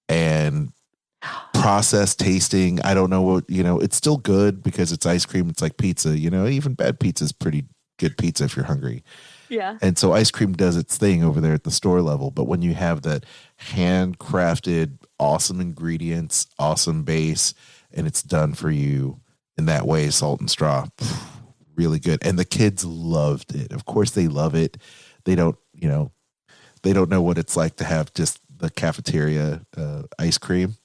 and processed tasting. I don't know what, it's still good because it's ice cream. It's like pizza, even bad pizza is pretty good pizza if you're hungry. Yeah. And so ice cream does its thing over there at the store level. But when you have that handcrafted, awesome ingredients, awesome base, and it's done for you in that way, Salt and Straw, really good. And the kids loved it. Of course they love it. They don't know what it's like to have just the cafeteria ice cream,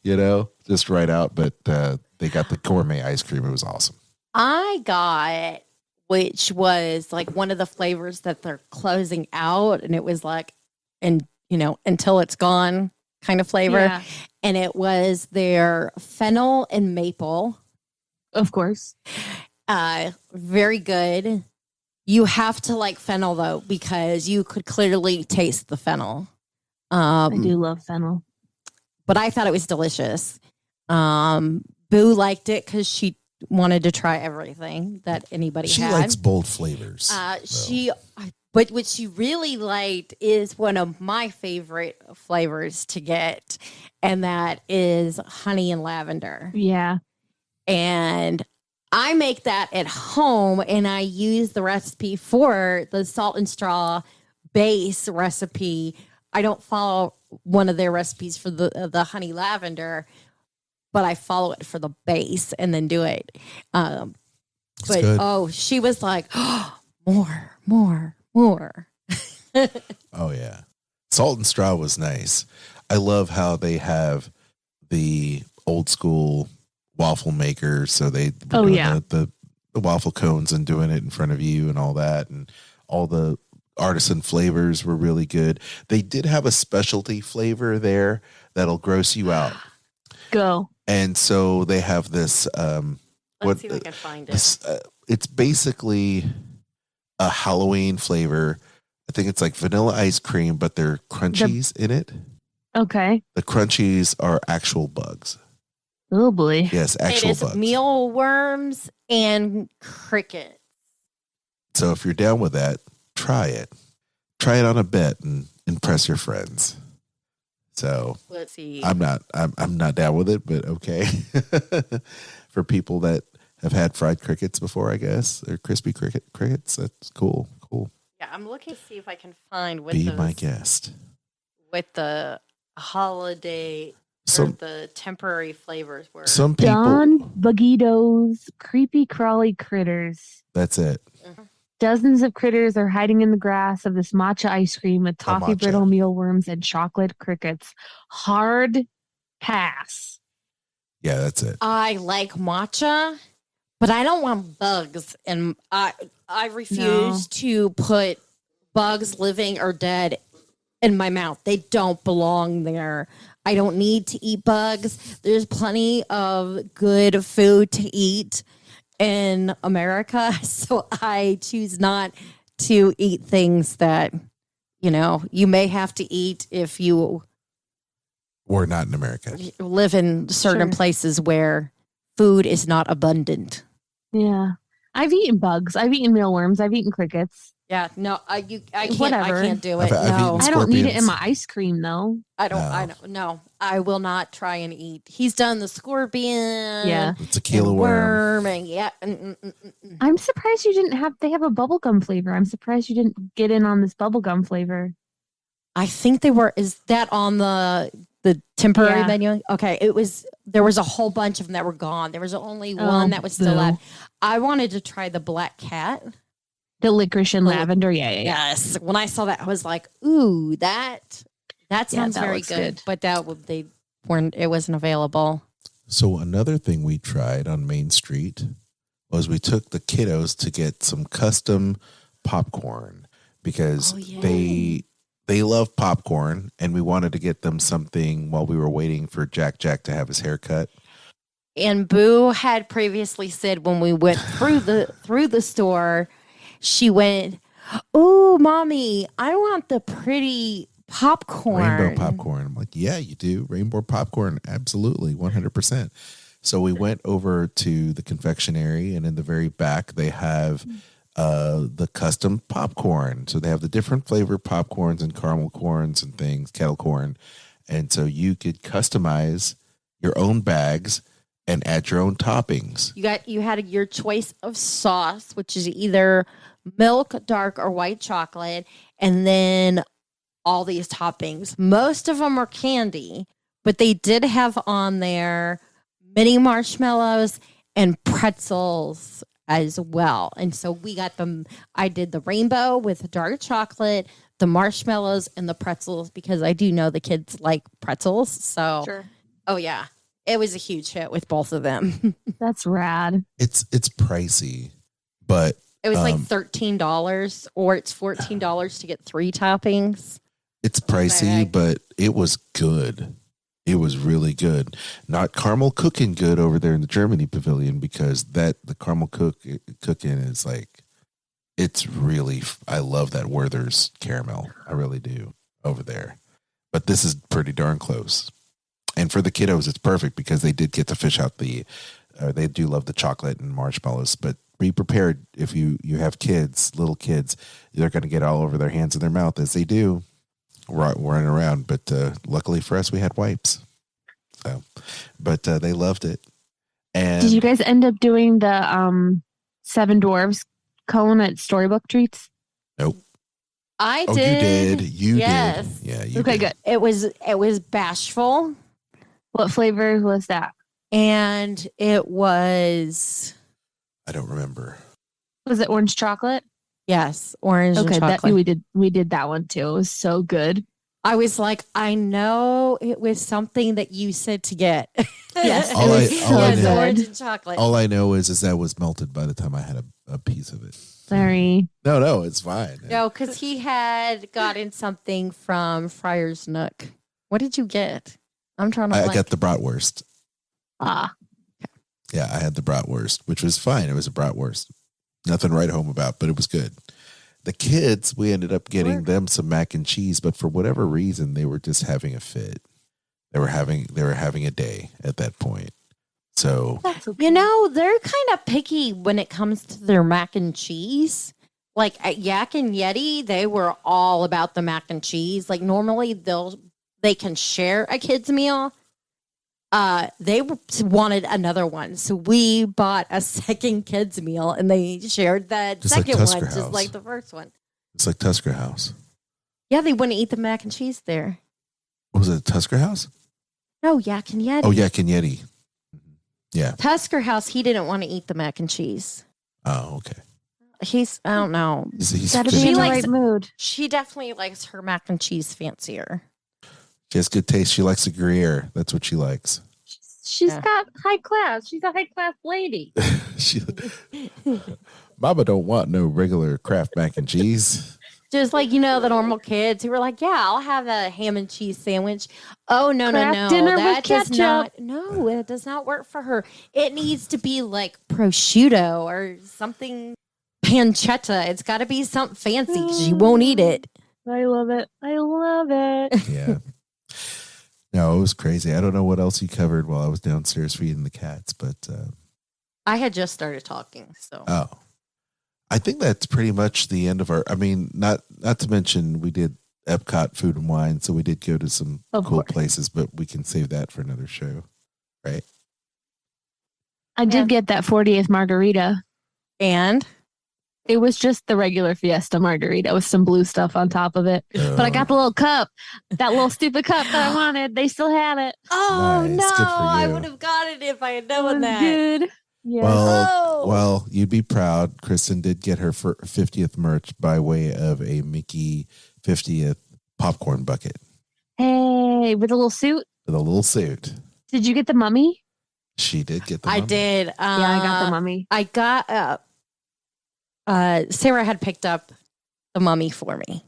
just right out. But they got the gourmet ice cream. It was awesome. I got, which was like one of the flavors that they're closing out. And it was like, until it's gone kind of flavor. Yeah. And it was their fennel and maple. Of course. Very good. You have to like fennel though, because you could clearly taste the fennel. I do love fennel, but I thought it was delicious. Boo liked it because she wanted to try everything that anybody had. She likes bold flavors. But what she really liked is one of my favorite flavors to get, and that is honey and lavender. Yeah. And I make that at home, and I use the recipe for the Salt and Straw base recipe. I don't follow one of their recipes for the honey lavender, but I follow it for the base and then do it. But good. She was like, oh, more. Oh yeah, Salt and Straw was nice. I love how they have the old school waffle maker, so they the waffle cones and doing it in front of you and all that, and all the artisan flavors were really good. They did have a specialty flavor there that'll gross you out. Go. And so they have this Let's see if I can find it. It's basically a Halloween flavor. I think it's like vanilla ice cream, but there are crunchies in it. Okay. The crunchies are actual bugs. Oh boy. Yes, actual bugs. Mealworms and crickets. So if you're down with that, try it. Try it on a bet and impress your friends. So let's see. I'm not down with it, but okay. For people that have had fried crickets before, I guess, or crispy crickets, that's cool. Yeah, I'm looking to see if I can find what Be my guest. With the holiday the temporary flavors were. Some people Don Bugito's creepy crawly critters. That's it. Mm-hmm. Dozens of critters are hiding in the grass of this matcha ice cream with toffee brittle mealworms and chocolate crickets. Hard pass. Yeah, that's it. I like matcha, but I don't want bugs, and I refuse to put bugs, living or dead, in my mouth. They don't belong there. I don't need to eat bugs. There's plenty of good food to eat in America, so I choose not to eat things that, you may have to eat if you We're not in America. live in certain places where food is not abundant. Yeah. I've eaten bugs. I've eaten mealworms. I've eaten crickets. Yeah, no, I can't. Whatever. I can't do it. I've No, eaten I don't need it in scorpions. my ice cream though. I don't. No, I will not try and eat. He's done the scorpion. Yeah. The tequila and worm. and yeah. I'm surprised you didn't have. They have a bubblegum flavor. I'm surprised you didn't get in on this bubblegum flavor. I think they were. Is that on the temporary menu? Okay, it was. There was a whole bunch of them that were gone. There was only one that was still left. I wanted to try the black cat. The licorice and lavender. Yeah. Yes. When I saw that, I was like, "Ooh, that sounds that very looks good." good. But they weren't. It wasn't available. So another thing we tried on Main Street was we took the kiddos to get some custom popcorn because they love popcorn, and we wanted to get them something while we were waiting for Jack to have his haircut. And Boo had previously said when we went through the store, she went, "Oh, mommy, I want the pretty popcorn, Rainbow popcorn." I'm like, "Yeah, you do. Rainbow popcorn, absolutely, 100%." So we went over to the confectionery, and in the very back they have the custom popcorn. So they have the different flavor popcorns and caramel corns and things, kettle corn, and so you could customize your own bags and add your own toppings. You had your choice of sauce, which is either milk, dark, or white chocolate, and then all these toppings. Most of them are candy, but they did have on there mini marshmallows and pretzels as well. And so we got them. I did the rainbow with dark chocolate, the marshmallows, and the pretzels because I do know the kids like pretzels. So, Oh yeah, it was a huge hit with both of them. That's rad. It's pricey, but It was like $13 or it's $14 to get 3 toppings. it's pricey, but it was good. It was really good. Not caramel cooking good over there in the Germany pavilion because the caramel cooking is like, it's really, I love that Werther's caramel. I really do over there. But this is pretty darn close. And for the kiddos, it's perfect because they did get to fish out they do love the chocolate and marshmallows, but be prepared if you have kids, little kids, they're going to get all over their hands and their mouth as they do running around. But luckily for us, we had wipes. So, but they loved it. And did you guys end up doing the Seven Dwarves cone at Storybook Treats? Nope. I did. did. You did. Yes. Yeah. You okay, did. good. It was bashful. What flavor was that? And it was, I don't remember. Was it orange chocolate? yes, orange and Okay, chocolate. we did that one too. It was so good. I was like, I know it was something that you said to get. Yes, All I Yes, know- orange and chocolate. All I know is that was melted by the time I had a piece of it. Sorry. No, it's fine. No, because he had gotten something from Friar's Nook. What did you get? I'm trying to I blank. got the bratwurst. Ah, Yeah, I had the bratwurst, which was fine. It was a bratwurst. Nothing to write home about, but it was good. The kids, we ended up getting them some mac and cheese, but for whatever reason, they were just having a fit. They were having a day at that point. So that's okay. You know, they're kind of picky when it comes to their mac and cheese. Like at Yak and Yeti, they were all about the mac and cheese. Like normally they can share a kid's meal. They wanted another one, so we bought a second kid's meal, and they shared that Just like second Tusker one, just House. like the first one. it's like Tusker House. Yeah, they wouldn't eat the mac and cheese there. What was it, Tusker House? No, Yak and Yeti. Oh, yeah, Yeti. Yeah. Tusker House, he didn't want to eat the mac and cheese. Oh, okay. I don't know. He's Gotta fit. be in the likes- right mood. She definitely likes her mac and cheese fancier. She has good taste. She likes a Gruyere. That's what she likes. She's Yeah. got high class. She's a high class lady. She, Mama don't want no regular Kraft mac and cheese. Just like, the normal kids who were like, yeah, I'll have a ham and cheese sandwich. Oh, no. Kraft dinner with That does ketchup. not, no, it does not work for her. It needs to be like prosciutto or something pancetta. It's got to be something fancy because she won't eat it. I love it. I love it. Yeah. No, it was crazy. I don't know what else you covered while I was downstairs feeding the cats, but I had just started talking, so. oh, I think that's pretty much the end of our. I mean, not to mention we did Epcot Food and Wine, so we did go to some cool places, but we can save that for another show, right? I did get that 40th margarita, and it was just the regular Fiesta margarita with some blue stuff on top of it. But I got the little cup, that little stupid cup that I wanted. They still had it. Oh Nice. no! Good for you. I would have got it if I had known that. Good. Yeah. Well, you'd be proud. Kristen did get her 50th merch by way of a Mickey 50th popcorn bucket. Hey, with a little suit? With a little suit. Did you get the mummy? She did get the mummy. I did. Yeah, I got the mummy. I got, Sarah had picked up the mummy for me.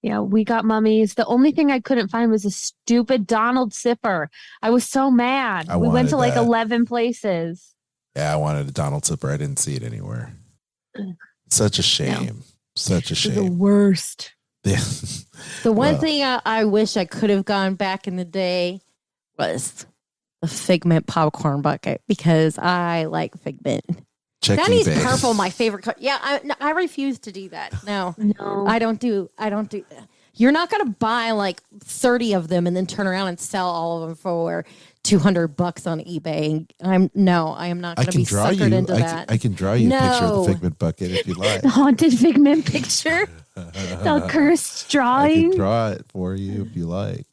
Yeah, we got mummies. The only thing I couldn't find was a stupid Donald Zipper. I was so mad. We went to like 11 places. Yeah, I wanted a Donald Zipper. I didn't see it anywhere. Such a shame. No. Such a shame. The worst. Yeah. The one thing I wish I could have gone back in the day was the Figment popcorn bucket because I like Figment. Danny's purple, my favorite color. Yeah, I refuse to do that. No, I don't do. You're not going to buy like 30 of them and then turn around and sell all of them for $200 on eBay. I am not going to be suckered into that. I can draw you a picture of the Figment bucket if you like. The haunted Figment picture. The cursed drawing. I can draw it for you if you like.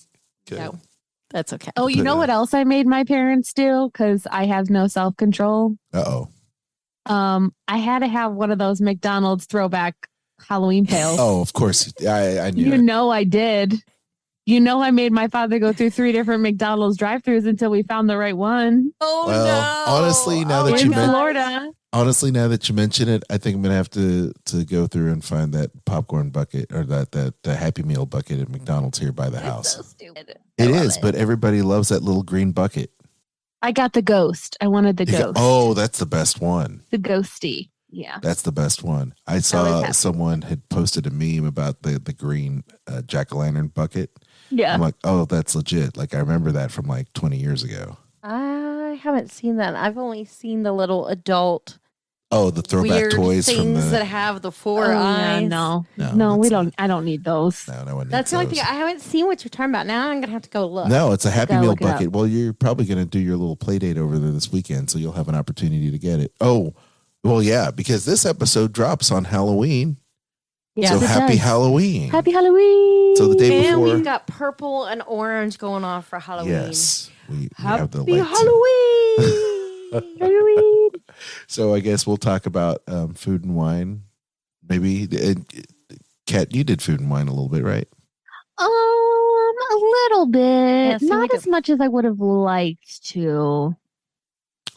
Good. No, that's okay. Oh, you know what else I made my parents do? Because I have no self-control. Uh-oh. I had to have one of those McDonald's throwback Halloween pails. Oh, of course. I knew. You know I did. You know I made my father go through 3 different McDonald's drive-thrus until we found the right one. Oh, no. Honestly, now that you mention it, I think I'm going to have to go through and find that popcorn bucket or that Happy Meal bucket at McDonald's here by the house. So stupid. It is, but everybody loves that little green bucket. I got the ghost. I wanted the ghost. Oh, that's the best one. The ghosty. Yeah. That's the best one. I saw someone had posted a meme about the green jack-o'-lantern bucket. Yeah. I'm like, oh, that's legit. Like, I remember that from like 20 years ago. I haven't seen that. I've only seen the little adult. Oh, the throwback toys things from that have the 4 eyes. Yeah, no, we don't. I don't need those. No, that's the only thing. I haven't seen what you're talking about. Now I'm gonna have to go look. No, it's a Happy Meal bucket. Well, you're probably gonna do your little play date over there this weekend, so you'll have an opportunity to get it. Oh, well, yeah, because this episode drops on Halloween. Yes, so happy Halloween! Happy Halloween! So the day and before, we've got purple and orange going off for Halloween. Yes, we have the lights. Halloween! Halloween! So I guess we'll talk about food and wine. Maybe, Kat, you did food and wine a little bit, right? A little bit. Yeah, so not as much as I would have liked to.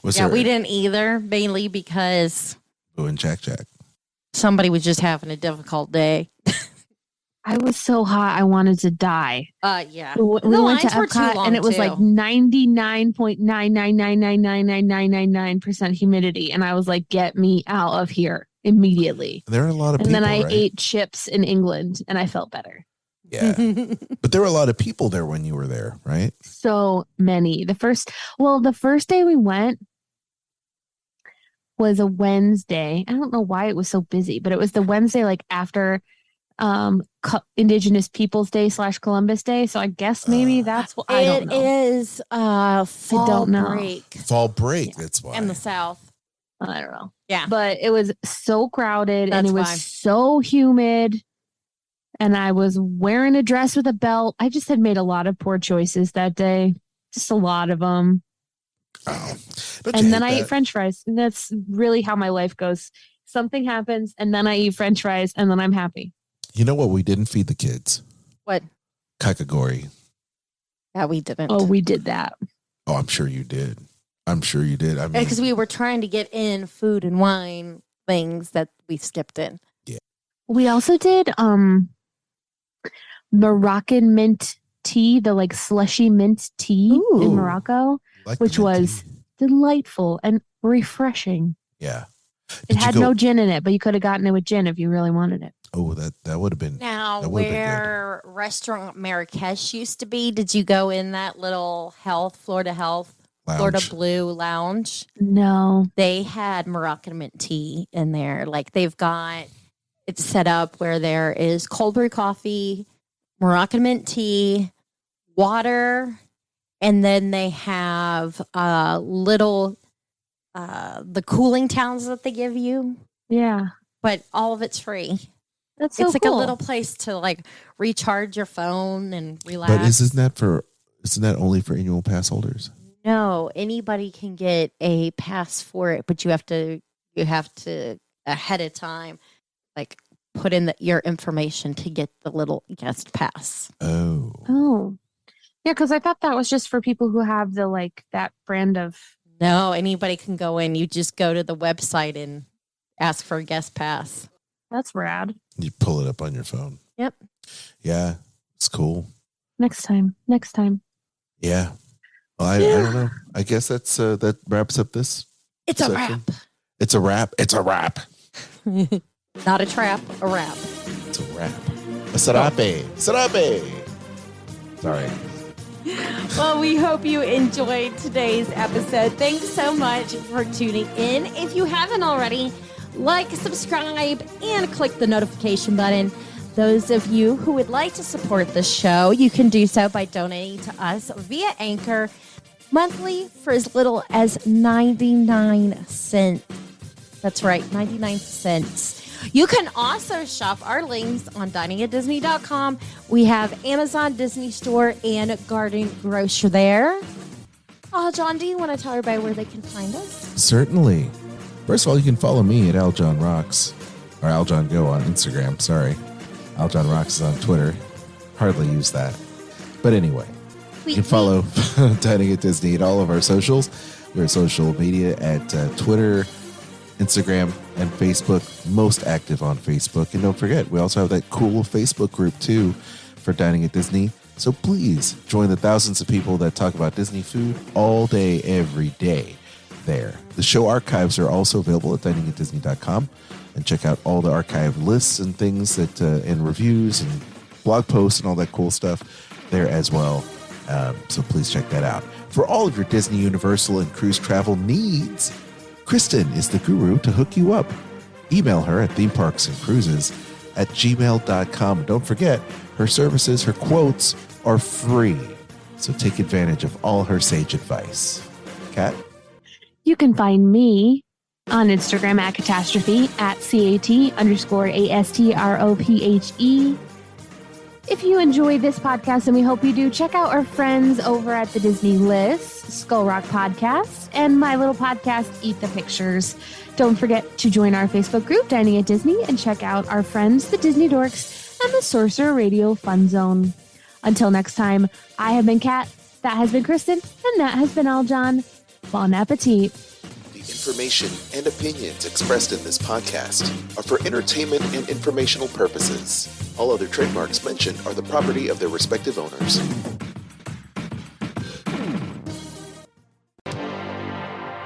We didn't either, mainly because Boo and Jack. Somebody was just having a difficult day. I was so hot, I wanted to die. Yeah. We went to Epcot, and it was like 99.999999999% humidity, and I was like, "Get me out of here immediately!" There are a lot of people. And then I ate chips in England, and I felt better. Yeah, but there were a lot of people there when you were there, right? So many. The first day we went was a Wednesday. I don't know why it was so busy, but it was the Wednesday like after Indigenous Peoples Day / Columbus Day. So I guess maybe that's what I don't know. It is fall break. Fall break. That's why. In the South. I don't know. Yeah. But it was so crowded and it was so humid. And I was wearing a dress with a belt. I just had made a lot of poor choices that day. Just a lot of them. Oh, and then I ate French fries. And that's really how my life goes. Something happens and then I eat French fries and then I'm happy. You know what we didn't feed the kids? What? Kakagori. Yeah, we didn't. Oh, we did that. Oh, I'm sure you did. I mean, because we were trying to get in food and wine things that we skipped in. Yeah. We also did Moroccan mint tea, the like slushy mint tea in Morocco, which was delightful and refreshing. Yeah. It had no gin in it, but you could have gotten it with gin if you really wanted it. Oh, that would have been. Now, where Restaurant Marrakesh used to be, did you go in that little Florida Health? Florida Blue Lounge. No. They had Moroccan mint tea in there. Like they've got it's set up where there is cold brew coffee, Moroccan mint tea, water, and then they have little the cooling towels that they give you. Yeah. But all of it's free. That's so it's like cool. a little place to like recharge your phone and relax. But isn't that only for annual pass holders? No, anybody can get a pass for it, but you have to ahead of time, like put in your information to get the little guest pass. Oh, yeah, because I thought that was just for people who have that brand of. No, anybody can go in. You just go to the website and ask for a guest pass. That's rad. You pull it up on your phone. Yep. Yeah, it's cool. Next time. Yeah. Well, I don't know. I guess that wraps up this. It's section. a wrap. It's a wrap. It's a wrap. Not a trap, a wrap. It's a wrap. A sarape. Sarape. Sorry. Well, we hope you enjoyed today's episode. Thanks so much for tuning in. If you haven't already, like, subscribe, and click the notification button. Those of you who would like to support the show, you can do so by donating to us via Anchor monthly for as little as 99 cents. That's right, 99 cents. You can also shop our links on diningatdisney.com. We have Amazon, Disney Store, and Garden Grocer there. Oh, John, do you want to tell everybody where they can find us? Certainly. First of all, you can follow me at Aljon Rocks, or Aljon Go on Instagram. Sorry. Aljon Rocks is on Twitter. Hardly use that. But anyway, you can follow Dining at Disney at all of our socials. We're social media at Twitter, Instagram, and Facebook. Most active on Facebook. And don't forget, we also have that cool Facebook group too for Dining at Disney. So please join the thousands of people that talk about Disney food all day, every day there. The show archives are also available at diningatdisney.com. And check out all the archive lists and things that and reviews and blog posts and all that cool stuff there as well. So please check that out. For all of your Disney, Universal, and cruise travel needs, Kristen is the guru to hook you up. Email her at themeparksandcruises@gmail.com. Don't forget, her services, her quotes are free. So take advantage of all her sage advice. Kat? You can find me on Instagram at Catastrophe, at CAT_ASTROPHE. If you enjoy this podcast, and we hope you do, check out our friends over at the Disney List, Skull Rock Podcast, and my little podcast, Eat the Pictures. Don't forget to join our Facebook group, Dining at Disney, and check out our friends, the Disney Dorks, and the Sorcerer Radio Fun Zone. Until next time, I have been Kat, that has been Kristen, and that has been Aljon. Bon appetit. Information and opinions expressed in this podcast are for entertainment and informational purposes. All other trademarks mentioned are the property of their respective owners.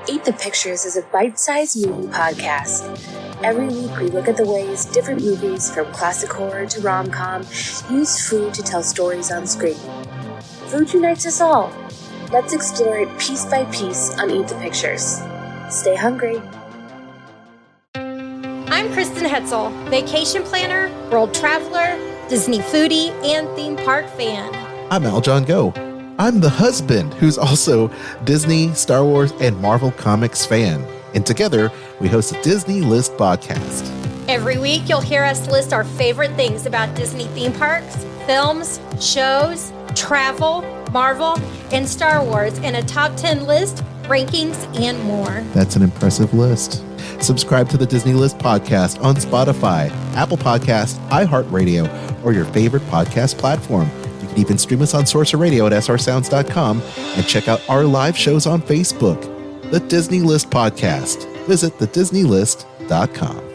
Eat the Pictures is a bite-sized movie podcast. Every week we look at the ways different movies, from classic horror to rom-com, use food to tell stories on screen. Food unites us all. Let's explore it piece by piece on Eat the Pictures. Stay hungry. I'm Kristen Hoetzel, vacation planner, world traveler, Disney foodie, and theme park fan. I'm Aljon Go. I'm the husband who's also Disney, Star Wars, and Marvel Comics fan. And together, we host a Disney List podcast. Every week, you'll hear us list our favorite things about Disney theme parks, films, shows, travel, Marvel, and Star Wars in a top 10 list, rankings, and more. That's an impressive list. Subscribe to the Disney List podcast on Spotify, Apple Podcasts, iHeartRadio, or your favorite podcast platform. You can even stream us on Sorcerer Radio at srsounds.com and check out our live shows on Facebook. The Disney List podcast. Visit thedisneylist.com.